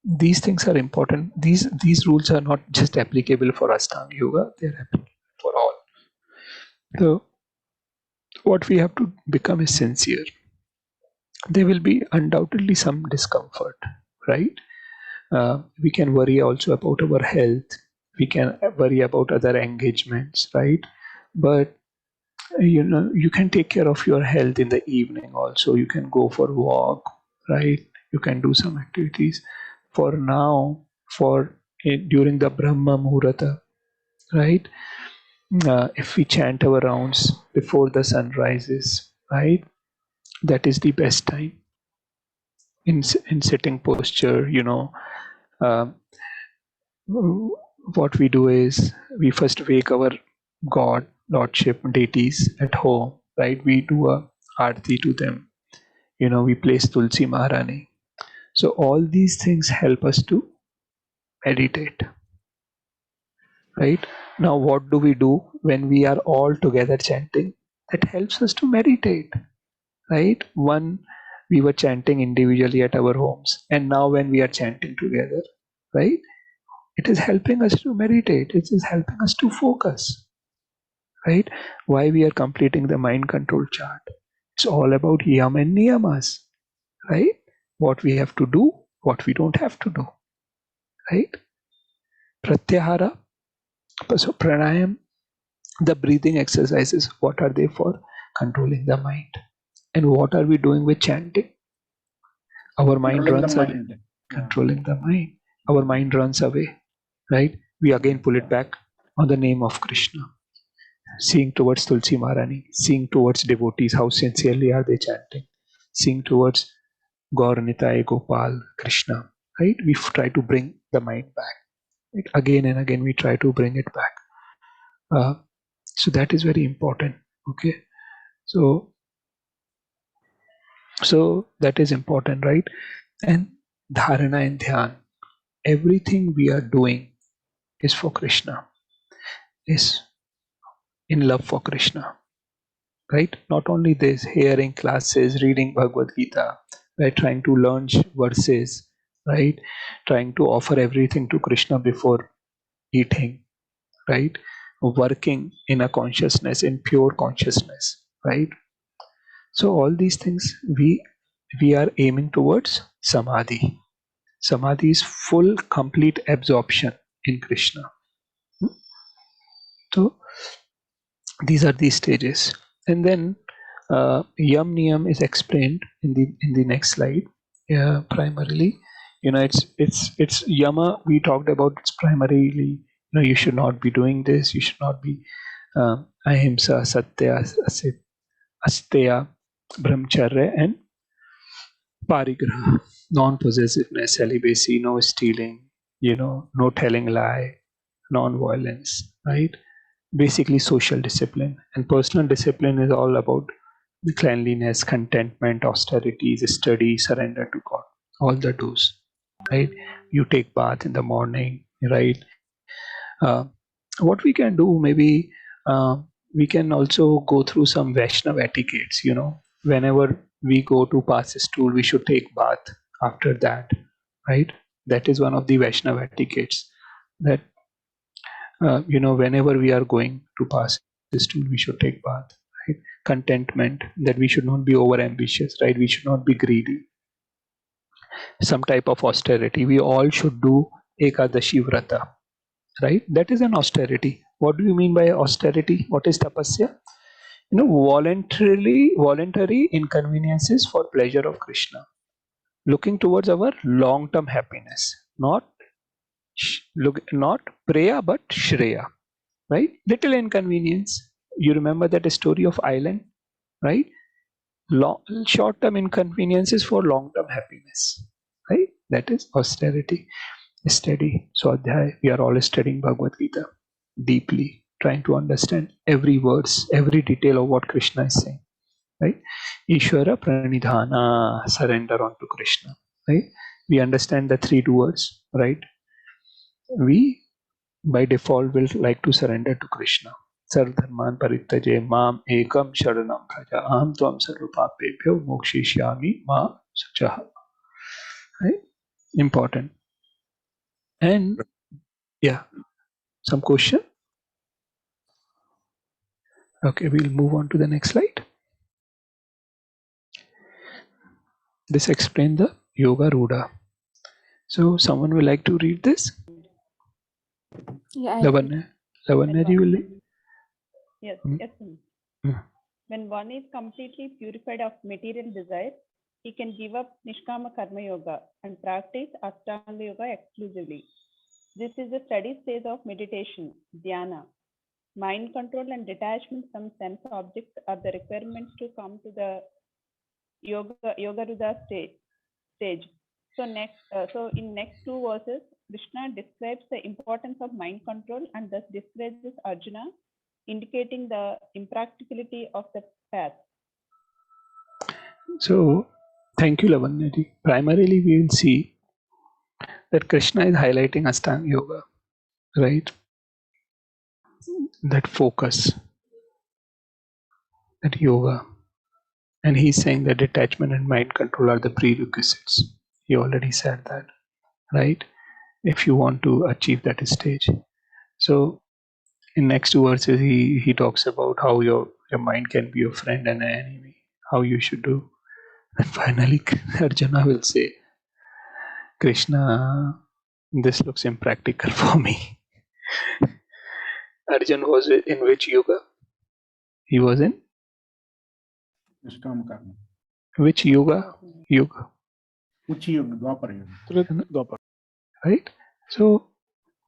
these things are important. These rules are not just applicable for Ashtanga Yoga; they are applicable for all. So what we have to become is sincere. There will be undoubtedly some discomfort, right? We can worry also about our health. We can worry about other engagements, right? But you can take care of your health in the evening also. You can go for a walk, right? You can do some activities. For now, for during the Brahma Muhurta, right? If we chant our rounds before the sun rises, right? That is the best time. In sitting posture, um, what we do is we first wake our God, Lordship, deities at home, right? We do a aarti to them. We place Tulsi Maharani. So all these things help us to meditate, right? Now, what do we do when we are all together chanting? That helps us to meditate, right? We were chanting individually at our homes, and now when we are chanting together, right? It is helping us to meditate. It is helping us to focus, right? Why we are completing the mind control chart? It's all about yam and niyamas, right? What we have to do, what we don't have to do, right? Pratyahara, so pranayam, the breathing exercises, what are they for? Controlling the mind. And what are we doing with chanting? Our mind Controlling the runs away. mind. Yeah. Controlling the mind. Our mind runs away, right? We again pull it back on the name of Krishna. Seeing towards Tulsi Maharani, seeing towards devotees, how sincerely are they chanting? Seeing towards Gaur Nitai, Gopal, Krishna, right? We try to bring the mind back. Right? Again and again, we try to bring it back. So that is very important. Okay. So that is important, right? And dharana and dhyan, everything we are doing is for Krishna, is in love for Krishna, right? Not only this, hearing classes, reading Bhagavad Gita, right? Trying to learn verses, right? Trying to offer everything to Krishna before eating, right? Working in a consciousness, in pure consciousness, right? So all these things we are aiming towards samadhi. Samadhi is full, complete absorption in Krishna. So these are the stages, and then yam niyam is explained in the next slide. Primarily, it's yama. We talked about it's primarily. You should not be doing this. You should not be ahimsa, satya, asteya, brahmacharya, and parigraha, non-possessiveness, celibacy, no stealing, no telling lie, non-violence, right? Basically social discipline. And personal discipline is all about the cleanliness, contentment, austerities, study, surrender to God, all the do's, right? You take bath in the morning, right? uh, what we can do, maybe we can also go through some Vaishnava etiquettes. Whenever we go to pass a stool, we should take bath after that, right? That is one of the Vaishnava etiquettes, that whenever we are going to pass a stool, we should take bath, right? Contentment, that we should not be over ambitious, right? We should not be greedy. Some type of austerity, we all should do Ekadashi Vrata, right? That is an austerity. What do you mean by austerity? What is tapasya? Voluntary inconveniences for pleasure of Krishna, looking towards our long-term happiness, not not preya but shreya, right? Little inconvenience. You remember that story of island, right? Short-term inconveniences for long-term happiness, right? That is austerity. Steady. So Adhyay, we are all studying Bhagavad Gita deeply, trying to understand every words, every detail of what Krishna is saying, right? Ishvara Pranidhana, surrender onto Krishna, right? We understand the 3 words, right? We by default will like to surrender to Krishna. Sarvdharman parityaje mam ekam sharanam bhaja aham tvam sarvapapebhyo mokshishyami ma suchaha. Right? Important. And yeah, some question? Okay, we'll move on to the next slide. This explains the Yoga Ruda. So someone will like to read this? Yeah, I read. Lavanya, you will read? Yes, yes. Mm. When one is completely purified of material desire, he can give up Nishkama Karma Yoga and practice Ashtanga Yoga exclusively. This is the steady state of meditation, dhyana. Mind control and detachment from sense objects are the requirements to come to the Yogaruda stage. So in next two verses, Krishna describes the importance of mind control and thus discourages Arjuna, indicating the impracticality of the path. So, thank you, Lavanya. Primarily, we will see that Krishna is highlighting Ashtanga Yoga, right? That focus, that yoga. And he's saying that detachment and mind control are the prerequisites. He already said that, right? If you want to achieve that stage. So, in next two verses, he talks about how your mind can be your friend and an enemy, how you should do. And finally, Arjuna will say, Krishna, this looks impractical for me. Arjuna was in which yoga? He was in Nishkam karma. which yoga? Yoga. Uchi yuga, Dwapar yuga. Dwapar. Right? So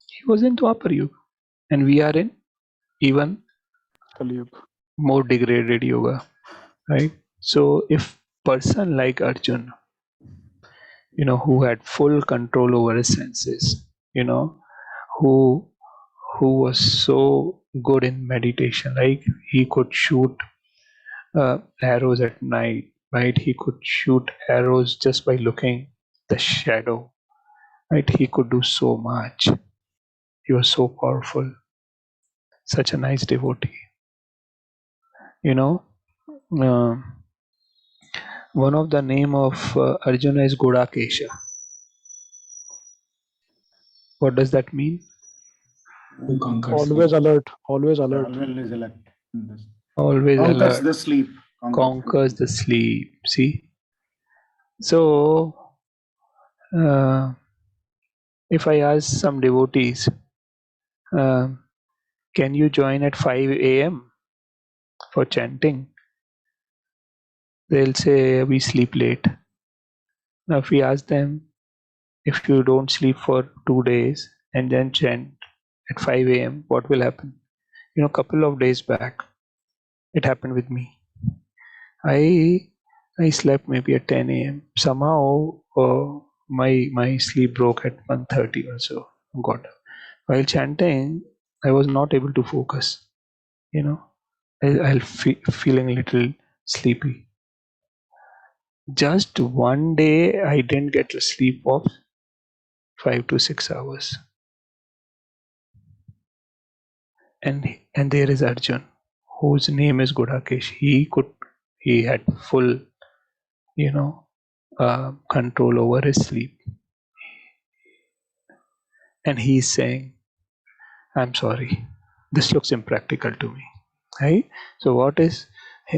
he was in Dwapar Yuga. And we are in even Kali Yuga. more degraded yoga. Right? So if person like Arjuna, who had full control over his senses, who was so good in meditation, like he could shoot arrows at night, right? He could shoot arrows just by looking the shadow, right? He could do so much. He was so powerful, such a nice devotee. One of the name of Arjuna is Godakesha. What does that mean? Who conquers Always sleep. alert. Always alert. Always alert. Always Conquers alert. the sleep. Conquers the sleep. See? So, if I ask some devotees, can you join at 5 a.m. for chanting? They'll say, we sleep late. Now, if we ask them, if you don't sleep for 2 days and then chant at 5 a.m., what will happen? A couple of days back, it happened with me. I slept maybe at 10 a.m. Somehow my sleep broke at 1:30 or so. God, while chanting, I was not able to focus. I'll feeling a little sleepy. Just one day, I didn't get a sleep of 5 to 6 hours. And there is Arjun, whose name is Gudakesh. He had full, control over his sleep. And he's saying, I'm sorry, this looks impractical to me. Right? So what is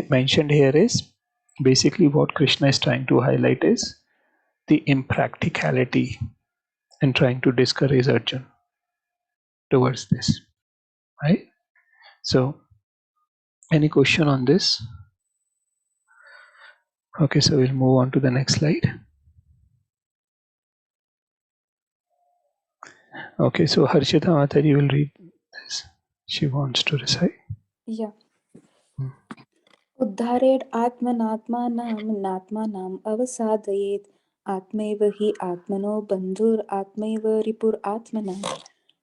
mentioned here is basically what Krishna is trying to highlight is the impracticality and trying to discourage Arjun towards this. Right? So any question on this? Okay, so we'll move on to the next slide. Okay, so Harshita Mataji will read this. She wants to recite. Yeah. उद्धारेण आत्मनात्मानाम् अवसादयेत् आत्मैव हि आत्मनो बन्धुरात्मैव रिपुरात्मनः.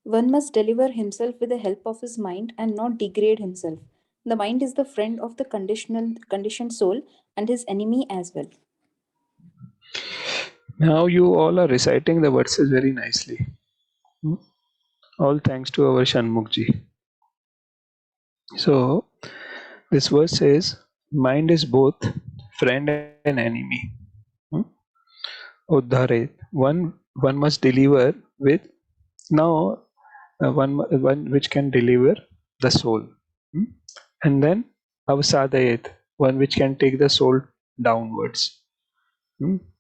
One must deliver himself with the help of his mind and not degrade himself. The mind is the friend of the conditioned soul and his enemy as well. Now you all are reciting the verses very nicely. All thanks to our Shanmukji. So this verse says, mind is both friend and enemy. Uddharet. One must deliver with one which can deliver the soul. And then avasadayet, one which can take the soul downwards.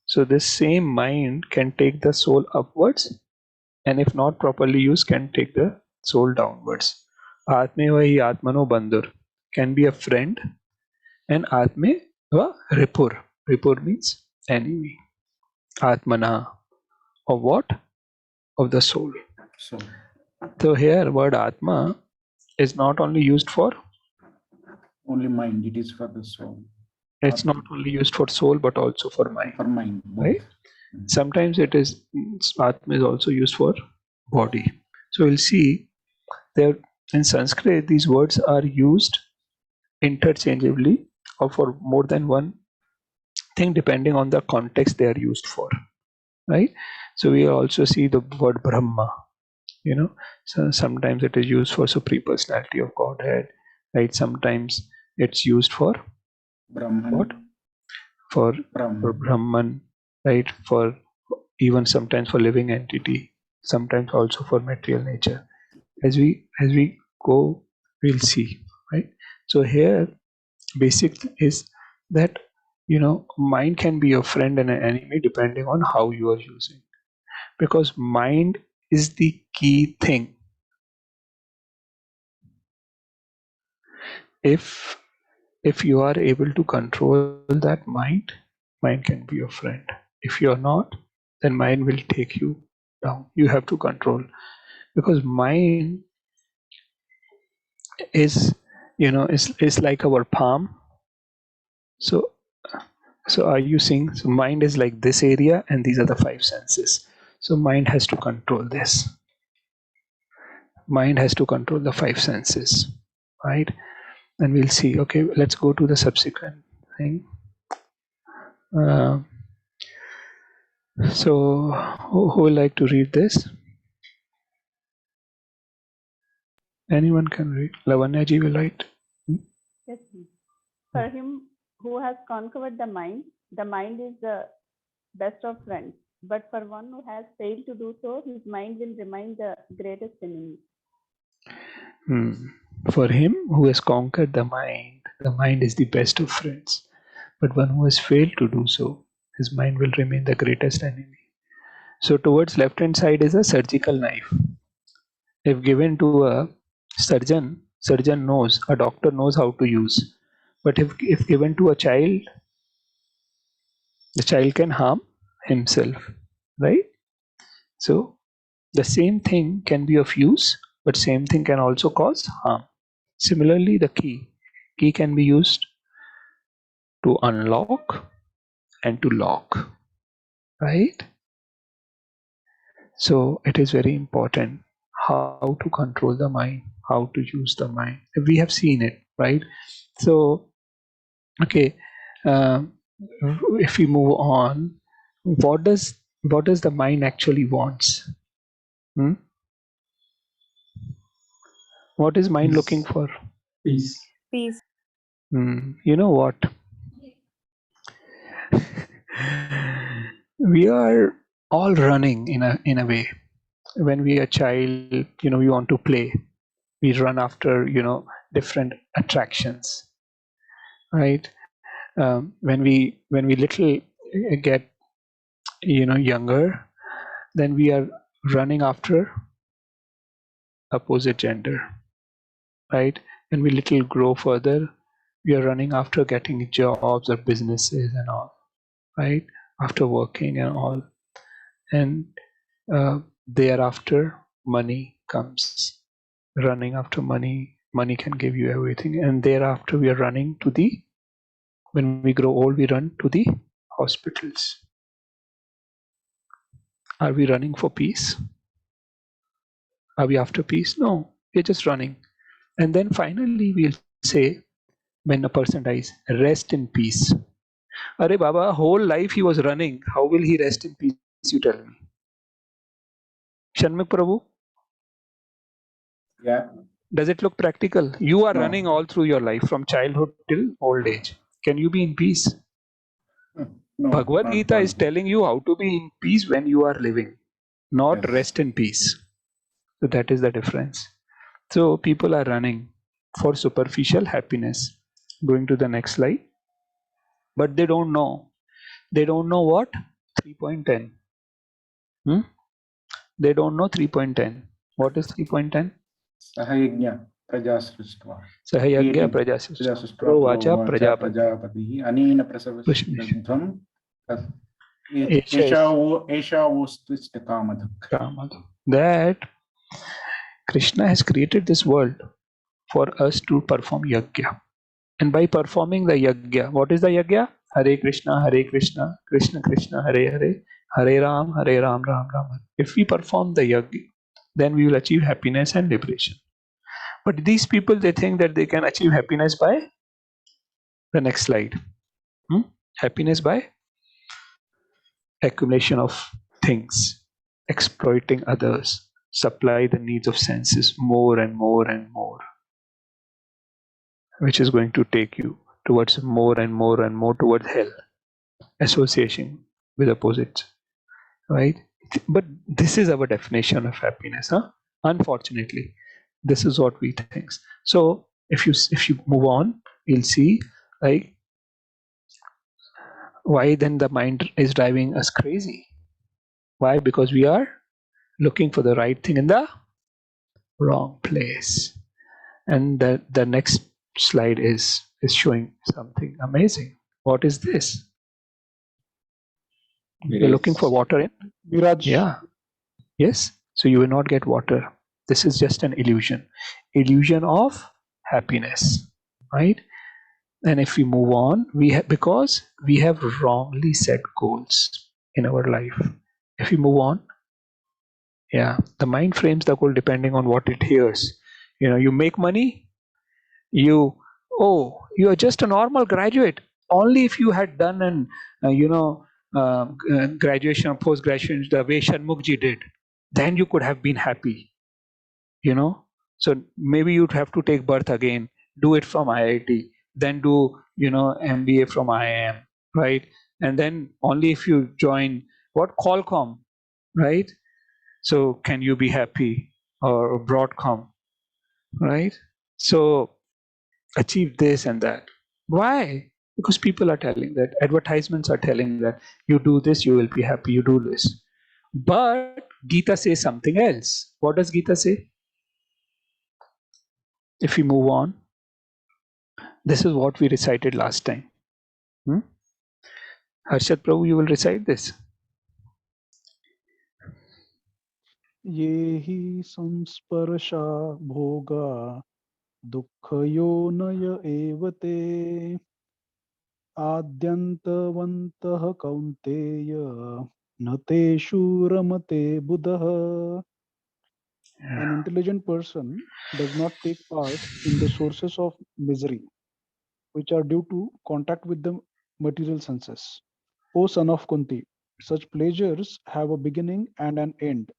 So this same mind can take the soul upwards, and if not properly used, can take the soul downwards. Atmeva hi atmano bandhur can be a friend, and atmeva ripur. Ripur means enemy. Atmana of what? Of the soul. So here word Atma is not only used for only mind, it is for the soul. It's not only used for soul but also for mind. For mind, both. Right? Sometimes it is Atma is also used for body. So we'll see there in Sanskrit these words are used interchangeably or for more than one thing depending on the context they are used for. Right? So we also see the word Brahma. So sometimes it is used for supreme personality of Godhead. Right? Sometimes it's used for Brahman. what? For Brahman, right? For even sometimes for living entity, sometimes also for material nature. As we go, we'll see, right? So here, basic is that mind can be your friend and an enemy depending on how you are using, because mind is the key thing. If you are able to control that mind can be your friend. If you are not, then mind will take you down. You have to control, because mind is is like our palm. So are you seeing? So mind is like this area, and these are the five senses. So mind has to control this. Mind has to control the five senses, right? And we'll see. Okay, let's go to the subsequent thing. So who would like to read this? Anyone can read. Lavanyaji will write. Yes, please. For him who has conquered the mind is the best of friends. But for one who has failed to do so, his mind will remain the greatest enemy. For him who has conquered the mind is the best of friends. But one who has failed to do so, his mind will remain the greatest enemy. So towards left hand side is a surgical knife. If given to a surgeon knows, a doctor knows how to use. But if given to a child, the child can harm himself, right? So the same thing can be of use, but same thing can also cause harm. Similarly, the key can be used to unlock and to lock, right? So it is very important how to control the mind, how to use the mind. We have seen it, right? So okay, if we move on, what does the mind actually wants? What is mind looking for? Peace. Peace. You know what? We are all running in a way. When we are a child, we want to play. We run after different attractions, right? When we little get younger, then we are running after opposite gender, right? When we little grow further, we are running after getting jobs or businesses and all, right? After working and all, and thereafter money comes. Running after money can give you everything, and thereafter we are running to the, when we grow old, we run to the hospitals. Are we running for peace? Are we after peace? No, we're just running. And then finally we'll say, when a person dies, rest in peace. Arey Baba, whole life he was running. How will he rest in peace, you tell me? Shanmukh Prabhu? Yeah. Does it look practical? You are No. running all through your life from childhood till old age. Can you be in peace? No, Bhagavad not Gita one. is telling you how to be in peace when you are living, not Yes. rest in peace. So that is the difference. So people are running for superficial happiness. Going to the next slide. But they don't know. They don't know what? 3.10. They don't know 3.10. What is 3.10? Sahayagnya praja srishtva. Sahayagya praja Praja srishtva. srishtva Provacha provacha prajapati. prajapatihi anena prasavastham Esha esha vostvista kamadhuk. that Krishna has created this world for us to perform yajna. And by performing the yajna, what is the yajna? Hare Krishna, Krishna Krishna, Hare Hare, Hare Ram, Ram Ram. If we perform the yajna, then we will achieve happiness and liberation. But these people, they think that they can achieve happiness by the next slide. Happiness by accumulation of things, exploiting others, supply the needs of senses more and more and more, which is going to take you towards more and more and more towards hell, association with opposites, right? But this is our definition of happiness, huh? Unfortunately, this is what we think. So if you move on, you'll see like why then the mind is driving us crazy. Why? Because we are looking for the right thing in the wrong place. And the next slide is showing something amazing. What is this? You're looking for water in? Viraj. Yeah. Yes. So you will not get water. This is just an illusion. Illusion of happiness. Right? And if we move on, because we have wrongly set goals in our life. If we move on, yeah, the mind frames the goal depending on what it hears. You make money, you are just a normal graduate. Only if you had done an graduation or post graduation the way Shanmukji did, then you could have been happy. So maybe you'd have to take birth again, do it from IIT, then do MBA from IIM, right? And then only if you join what Qualcomm, right? So can you be happy, or Broadcom, right? So achieve this and that. Why? Because people are telling that, advertisements are telling that you do this, you will be happy, you do this. But Gita says something else. What does Gita say? If we move on, this is what we recited last time. Harshad Prabhu, you will recite this. Yehi samsparsha bhoga dukkhayo evate adyantavantah kaunteya nateshu ramate buddha. An intelligent person does not take part in the sources of misery, which are due to contact with the material senses. O son of Kunti, such pleasures have a beginning and an end.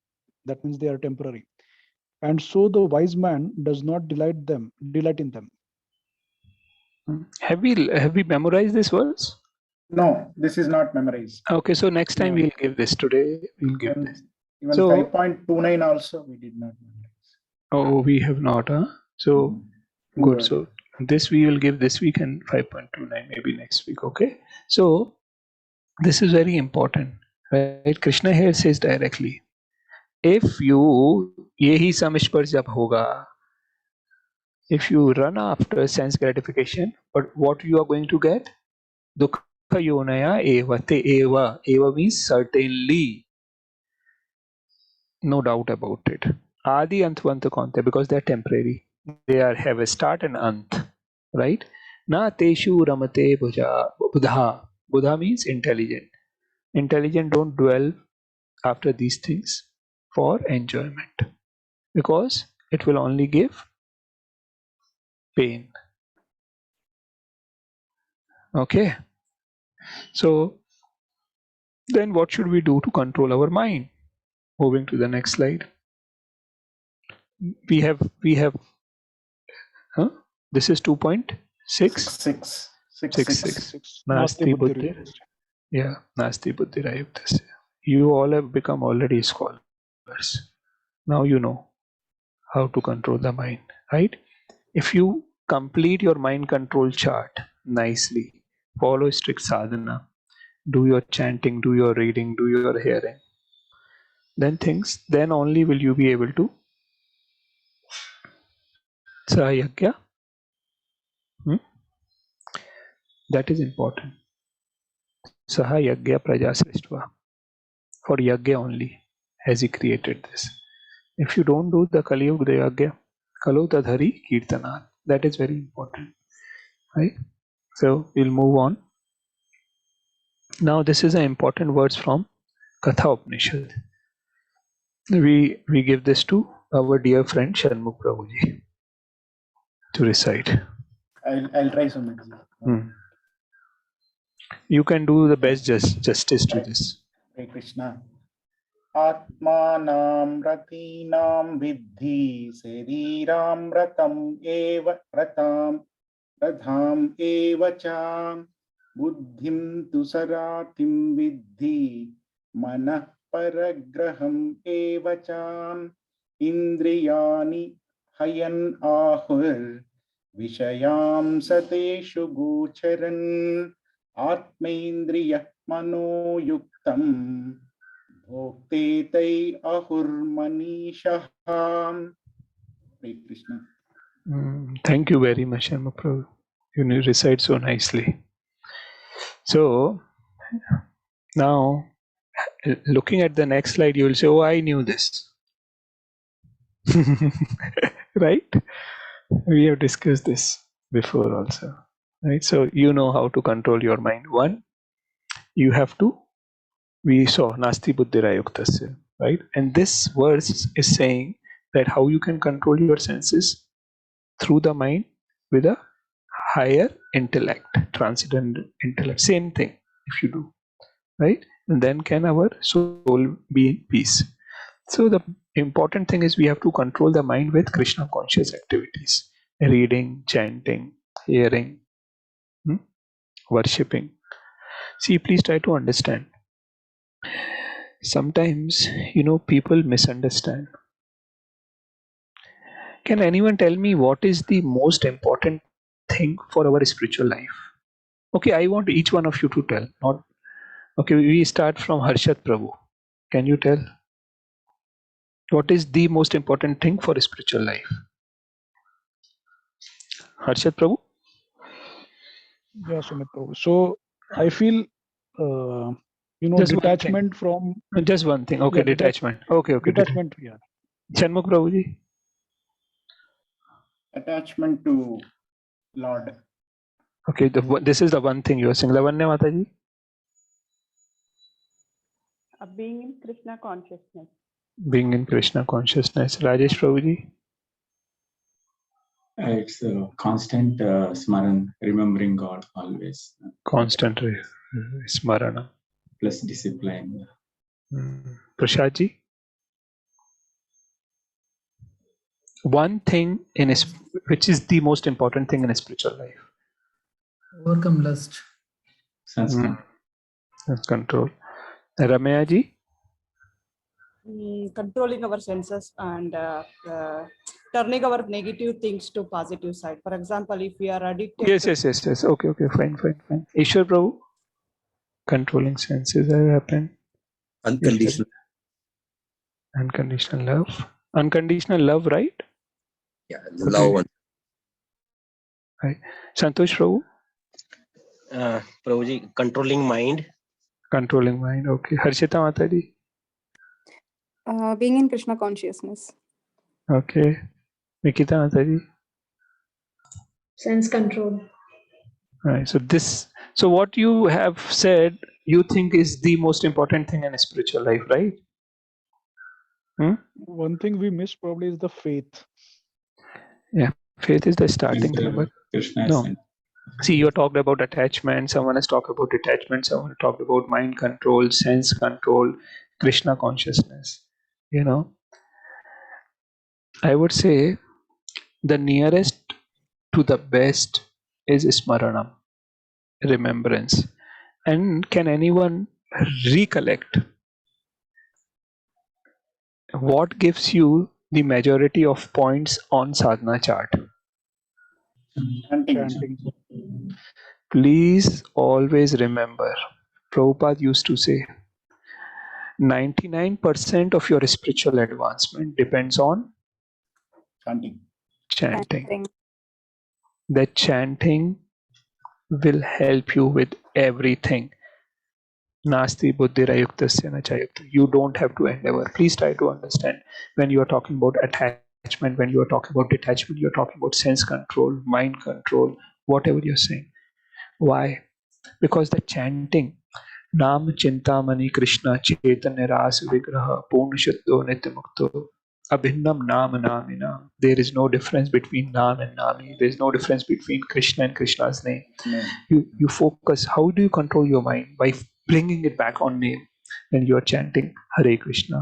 That means they are temporary. And so the wise man does not delight in them. Have we memorized this verse? No, this is not memorized. Okay, so next time we'll give this. Today we'll give this. Even So 5.29 also we did not memorize. Oh, we have not, huh? So good. So this we will give this week, and 5.29 maybe next week. Okay. So this is very important, right? Krishna here says directly, if you yehi samishpar jab hoga, if you run after sense gratification, but what you are going to get? Dukha yonaya eva te eva. Eva means certainly, no doubt about it. Adi antvanta kante, because they are temporary. They have a start and ant, right? Na teshu ramate buddha. Buddha means intelligent. Intelligent don't dwell after these things for enjoyment, because it will only give pain. Okay. So then what should we do to control our mind? Moving to the next slide. We have this is 2.6. 6. Nasti buddhi. Yeah, Nasti buddhi rayuktasya. You all have become already scholars. Now you know how to control the mind, right? If you complete your mind control chart nicely, follow strict sadhana, do your chanting, do your reading, do your hearing, then only will you be able to sahayagya. That is important. Sahayagya praja srištva. For yagya only has he created this. If you don't do the Kali Yuga Yagya, Kalo Tadhari Kirtana. That is very important. Right? So we'll move on. Now this is an important words from Katha Upanishad. We give this to our dear friend Shanmukh Prabhuji to recite. I'll try some. You can do the best justice to this. Hare Krishna. Atmanam ratinam viddhi sariram ratam eva radham eva cha buddhim tu saratim viddhi manah paragraham eva cha indriyani hayan ahur vishayam sateshu gocharan atmaindriya manoyuktam Bhoktetai ahur manishah. Hare Krishna. Thank you very much, Shanmukh Prabhu. You recite so nicely. So now, looking at the next slide, you will say, "Oh, I knew this." Right? We have discussed this before also. Right? So you know how to control your mind. One, you have to. We saw Nasti Buddhira Yuktasya, right? And this verse is saying that how you can control your senses through the mind with a higher intellect, transcendental intellect. Same thing if you do, right? And then can our soul be in peace. So the important thing is we have to control the mind with Krishna conscious activities, reading, chanting, hearing, worshipping. See, please try to understand. Sometimes, people misunderstand. Can anyone tell me what is the most important thing for our spiritual life? Okay, I want each one of you to tell. Not okay. We start from Harshad Prabhu. Can you tell what is the most important thing for spiritual life? Harshad Prabhu. Yeah, Sumit Prabhu. So I feel, Just detachment from. Just one thing. Okay, Yeah, detachment. Okay. Detachment. Yeah. Shanmukh Prabhuji. Attachment to Lord. Okay, this is the one thing you are saying. Lavanya Mataji. Being in Krishna consciousness. Being in Krishna consciousness. Rajesh Prabhuji. It's a constant smaran, remembering God always. Constant smarana. Plus discipline. Prashadji. One thing which is the most important thing in a spiritual life. Overcome lust. Sense control. Ramaya ji. Controlling our senses and turning our negative things to positive side. For example, if we are addicted. Yes. Okay. Fine. Ishwar Prabhu. Controlling senses have happened. Unconditional. Unconditional love. Unconditional love, right? Yeah, love one. Right. Santosh Prabhu. Prabhuji, controlling mind. Controlling mind. Okay. Harshita Mataji. Being in Krishna consciousness. Okay. Nikita Mataji. Sense control. Right. So what you have said, you think is the most important thing in a spiritual life, right? One thing we missed probably is the faith. Yeah. Faith is the starting thing. But no. See, you talked about attachment. Someone has talked about detachment. Someone talked about mind control, sense control, Krishna consciousness. I would say the nearest to the best is smaranam, remembrance. And can anyone recollect what gives you the majority of points on sadhana chart? Chanting. Please always remember, Prabhupada used to say, 99% of your spiritual advancement depends on chanting. That chanting will help you with everything. Nasti buddhirayuktasya na chayukta. You don't have to endeavor. Please try to understand when you are talking about attachment, when you are talking about detachment, you are talking about sense control, mind control, whatever you're saying. Why? Because the chanting Nam Chintamani Krishna Chaitanya Ras Vigraha Purna Shuddho Nityamukto Abhinnam Nam Namina. There is no difference between Nam and Nami. There is no difference between Krishna and Krishna's name. You focus. How do you control your mind? By bringing it back on name. When you are chanting Hare Krishna,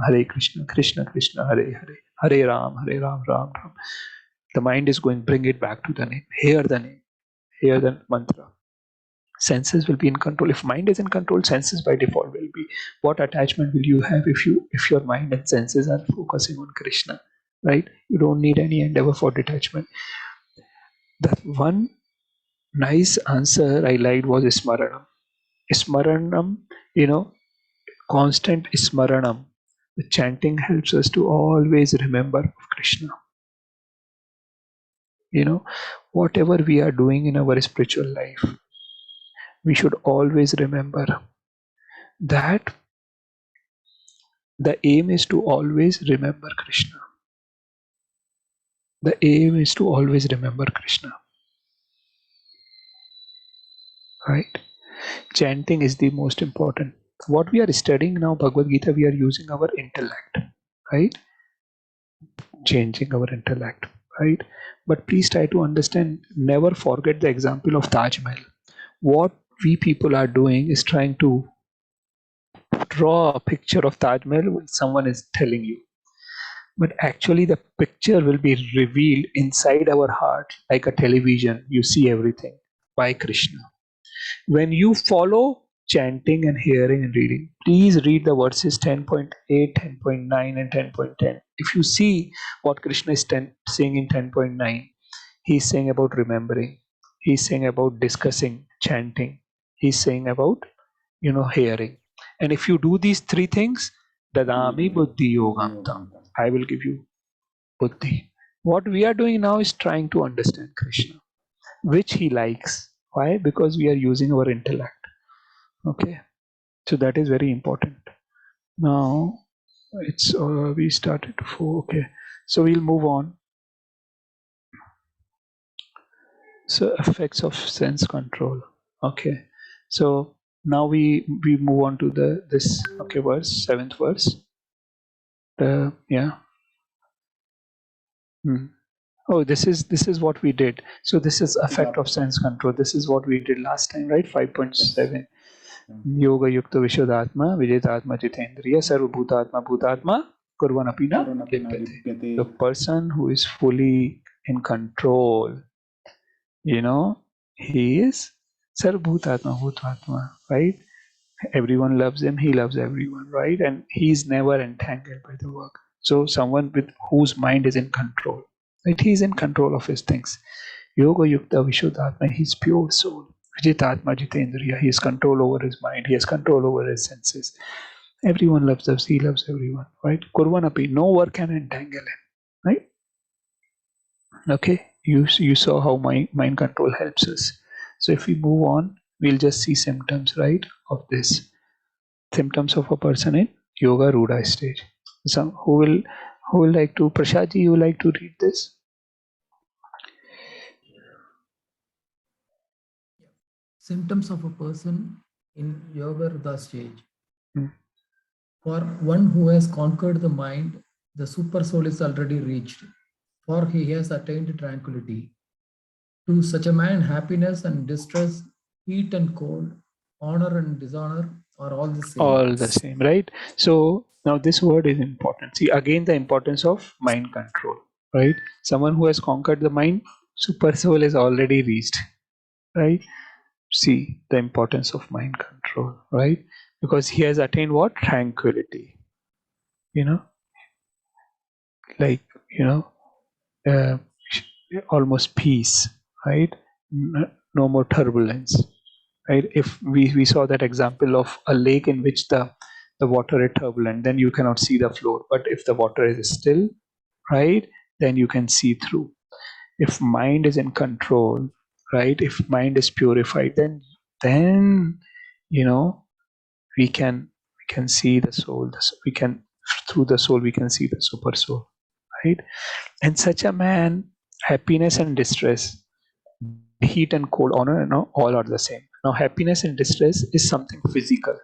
Krishna Krishna, Hare Hare, Hare Ram, Ram Ram. The mind is going, bring it back to the name. Hear the name. Hear the mantra. Senses will be in control. If mind is in control, senses by default will be. What attachment will you have if your mind and senses are focusing on Krishna? Right? You don't need any endeavor for detachment. The one nice answer I liked was Smaranam. Smaranam, constant Smaranam. The chanting helps us to always remember of Krishna. Whatever we are doing in our spiritual life, we should always remember that the aim is to always remember Krishna. The aim is to always remember Krishna. Right? Chanting is the most important. What we are studying now, Bhagavad Gita, we are using our intellect. Right? Changing our intellect. Right? But please try to understand, never forget the example of Taj Mahal. What we people are doing is trying to draw a picture of Taj Mahal when someone is telling you. But actually, the picture will be revealed inside our heart like a television. You see everything by Krishna. When you follow chanting and hearing and reading, please read the verses 10.8, 10.9, and 10.10. If you see what Krishna is saying in 10.9, he's saying about remembering, he's saying about discussing, chanting, he's saying about hearing. And if you do these three things, Dadami Buddhi Yogamtam, I will give you Buddhi. What we are doing now is trying to understand Krishna, which he likes. Why? Because we are using our intellect. Okay, so that is very important. Now it's we started 4. Okay, so we'll move on. So effects of sense control. Okay, so now we move on to this verse, 7th verse. Yeah. Oh, this is what we did. So this is effect of sense control. This is what we did last time, right? 5.7. Yoga yukta vishuddhatma vijetatma jitendriya sarvabhutatma bhutatma kurvanapina lipyate. The person who is fully in control, he is sarvabhutatma bhutatma, right? Everyone loves him, he loves everyone, right? And he's never entangled by the work. So someone with whose mind is in control, right? He's in control of his things. Yoga yukta vishuddhatma, he's pure soul. Vijitatma jitendriya, he has control over his mind, he has control over his senses. Everyone loves us, he loves everyone, right? Kurvanapi, no work can entangle him, right? Okay, you saw how mind control helps us. So if we move on, we'll just see symptoms, right, of this. Symptoms of a person in yoga ruda stage. Some who will like to, Prashadji, you like to read this? Symptoms of a person in yoga rudra stage. Hmm. For one who has conquered the mind, the super soul is already reached, for he has attained tranquility. To such a man, happiness and distress, heat and cold, honor and dishonor are all the same. All the same, right? So now this word is important. See again the importance of mind control, right? Someone who has conquered the mind, super soul is already reached, right? See the importance of mind control, right? Because he has attained what? Tranquility. Like uh, almost peace, right? No more turbulence, right? If we saw that example of a lake in which the water is turbulent, then you cannot see the floor. But if the water is still, right, then you can see through. If mind is in control, right, if mind is purified, then you know we can see the soul. We can, through the soul we can see the super soul, right? And such a man, happiness and distress, heat and cold, honor, all are the same. Now happiness and distress is something physical.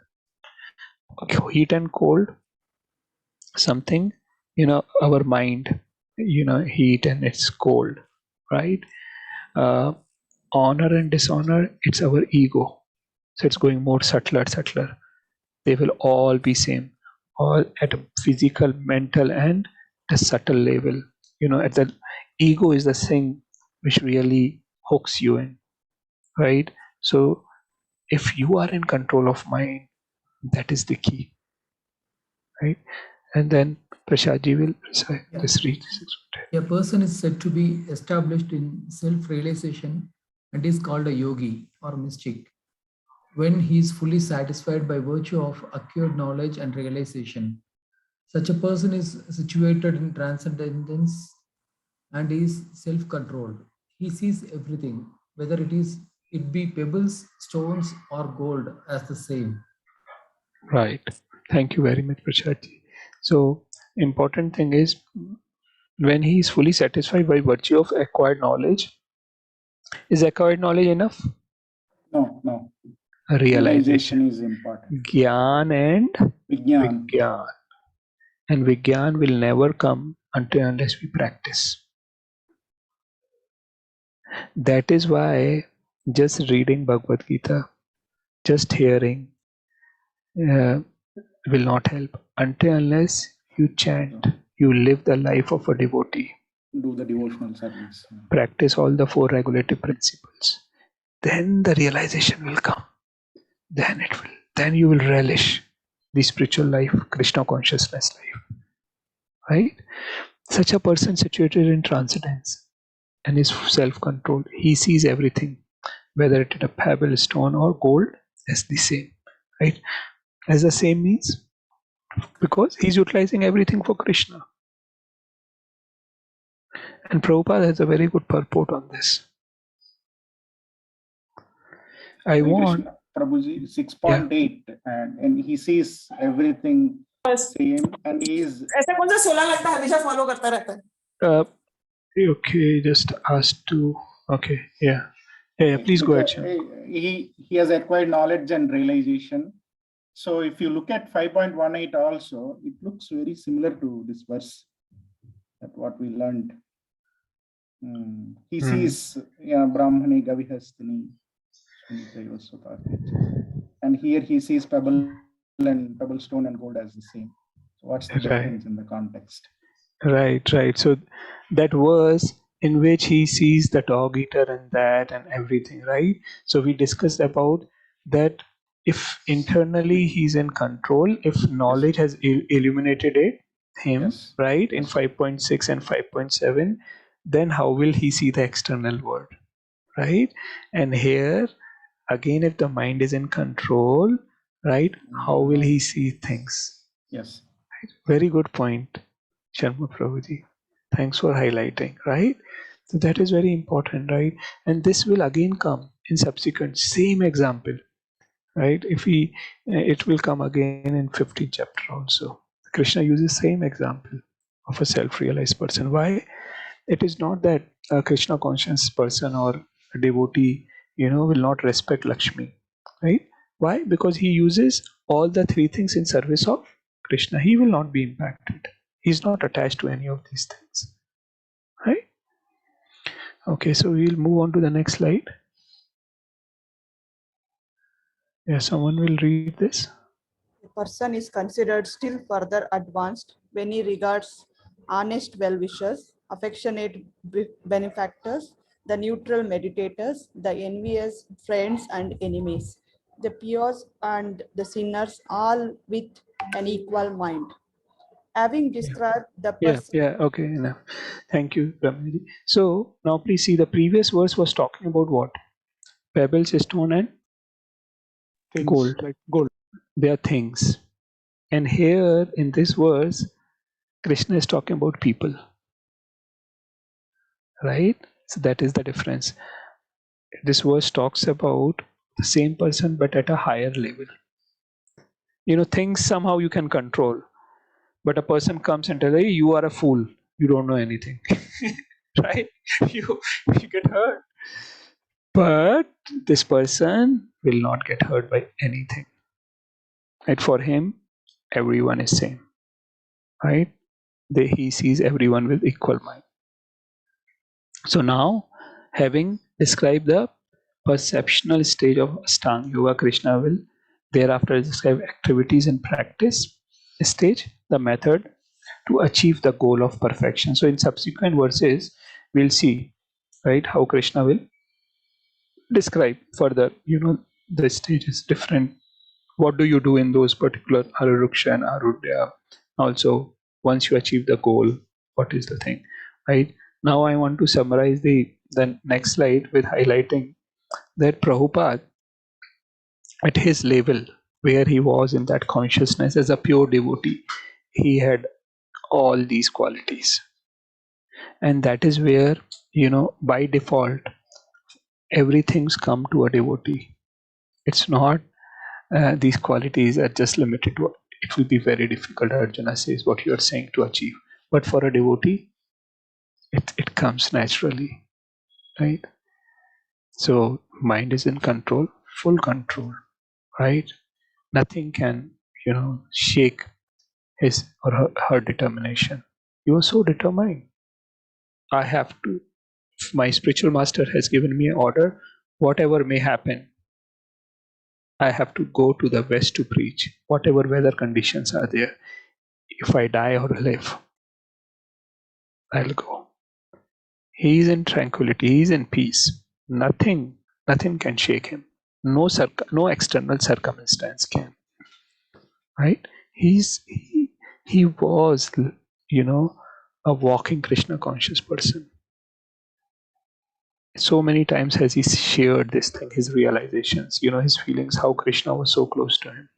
Okay, heat and cold, something, our mind, heat and it's cold, right? uh, Honor and dishonor, it's our ego. So it's going more subtler. They will all be same, all at a physical, mental, and a subtle level. At the ego is the thing which really hooks you in, right? So if you are in control of mind, that is the key, right? And then Prashadji will just read this. A person is said to be established in self-realization and is called a yogi or mystic when he is fully satisfied by virtue of acquired knowledge and realization. Such a person is situated in transcendence and is self-controlled. He sees everything, whether it be pebbles, stones, or gold, as the same. Right. Thank you very much, Prashadji. So important thing is, when he is fully satisfied by virtue of acquired knowledge, is acquired knowledge enough? No. Realization is important. Gyan and Vigyan. Vigyan. And Vigyan will never come unless we practice. That is why just reading Bhagavad Gita, just hearing, will not help unless you chant, you live the life of a devotee. Do the devotional service. Practice all the 4 regulative principles. Then the realization will come. Then you will relish the spiritual life, Krishna consciousness life. Right? Such a person situated in transcendence and is self-controlled. He sees everything, whether it is a pebble, stone, or gold, as the same. Right? As the same means, because he's utilizing everything for Krishna. And Prabhupada has a very good purport on this. I want Krishna, Prabhuji, 6.8, and he sees everything same, and he is. ऐसा कौन सा 16 घंटा हमेशा follow करता रहता है? Okay, just asked to. Okay, yeah. Please go ahead. He has acquired knowledge and realization. So if you look at 5.18 also, it looks very similar to this verse, that what we learned. He sees Brahmani Gavihastini. And here he sees pebble and pebble, stone, and gold as the same. So what's the difference in the context? Right. So that verse in which he sees the dog eater and that and everything, right? So we discussed about that. If internally he's in control, if knowledge has illuminated him, right, in 5.6 and 5.7, then how will he see the external world, right? And here again, if the mind is in control, right, how will he see things? Yes. Very good point, Sharma Prabhuji. Thanks for highlighting, right? So that is very important, right? And this will again come in subsequent same example, right? It will come again in 15th chapter also. Krishna uses same example of a self-realized person. Why? It is not that a Krishna conscious person or a devotee, will not respect Lakshmi, right? Why? Because he uses all the 3 things in service of Krishna. He will not be impacted. He's not attached to any of these things, right? Okay, so we'll move on to the next slide. Yeah, someone will read this. A person is considered still further advanced when he regards honest well-wishers, affectionate benefactors, the neutral meditators, the envious friends and enemies, the pious and the sinners, all with an equal mind. Having described the person. Yeah, okay, enough. Thank you, Brahmaji. So now please see, the previous verse was talking about what? Pebbles, stone, and Things gold. like gold. They are things. And here in this verse, Krishna is talking about people, right? So that is the difference. This verse talks about the same person but at a higher level. things somehow you can control, but a person comes and tells you, hey, you are a fool, you don't know anything. Right? You get hurt, but this person will not get hurt by anything. Right? For him, everyone is same. Right? He sees everyone with equal mind. So now, having described the perceptional stage of Ashtanga Yoga, Krishna will thereafter describe activities and practice stage, the method to achieve the goal of perfection. So in subsequent verses, we'll see, right, how Krishna will describe further, the stages different. What do you do in those particular Aruruksha and Arudya? Also, once you achieve the goal, what is the thing, right? Now I want to summarize the next slide with highlighting that Prabhupada, at his level, where he was in that consciousness as a pure devotee, he had all these qualities. And that is where, by default, everything's come to a devotee. It's not these qualities are just limited to, it will be very difficult, Arjuna says, what you are saying to achieve. But for a devotee, it comes naturally, right? So mind is in control, full control, right? Nothing can, shake his or her determination. You are so determined. I have to, my spiritual master has given me an order, whatever may happen, I have to go to the west to preach, whatever weather conditions are there. If I die or live, I'll go. He is in tranquility, he is in peace. Nothing can shake him. No external circumstance can. Right? He was, a walking Krishna conscious person. So many times has he shared this thing, his realizations, his feelings, how Krishna was so close to him,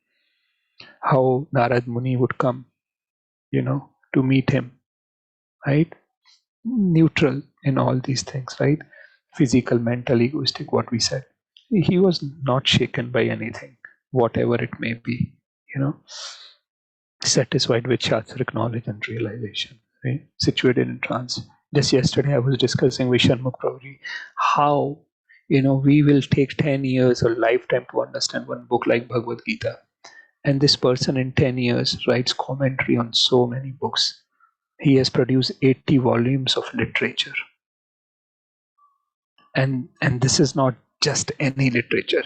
how Narad Muni would come, to meet him, right? Neutral in all these things, right? Physical, mental, egoistic, what we said. He was not shaken by anything, whatever it may be, satisfied with Shastric knowledge and realization, right? Situated in trance. Just yesterday, I was discussing with Shanmukh Prabhuji how, we will take 10 years or lifetime to understand one book like Bhagavad Gita. And this person in 10 years writes commentary on so many books. He has produced 80 volumes of literature. And this is not just any literature.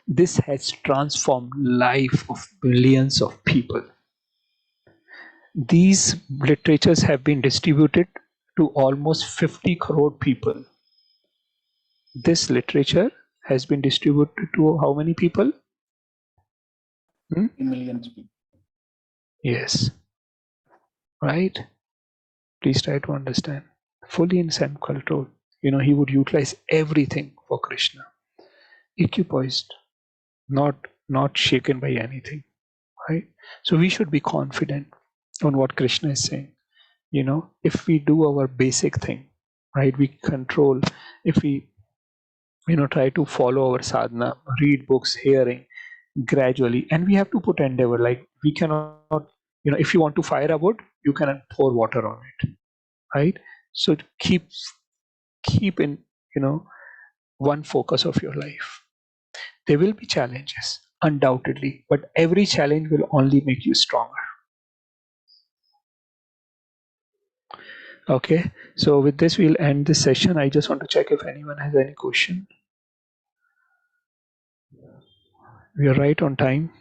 This has transformed life of billions of people. These literatures have been distributed to almost 50 crore people. This literature has been distributed to how many people? Millions of people. Yes. Right? Please try to understand. Fully in self-control. He would utilize everything for Krishna. Equipoised. Not shaken by anything. Right? So we should be confident on what Krishna is saying. If we do our basic thing, right, we control, if we, try to follow our sadhana, read books, hearing gradually, and we have to put endeavor, like we cannot, if you want to fire a wood, you cannot pour water on it, right? So keep in, one focus of your life. There will be challenges, undoubtedly, but every challenge will only make you stronger. Okay, so with this, we'll end this session. I just want to check if anyone has any question. We are right on time.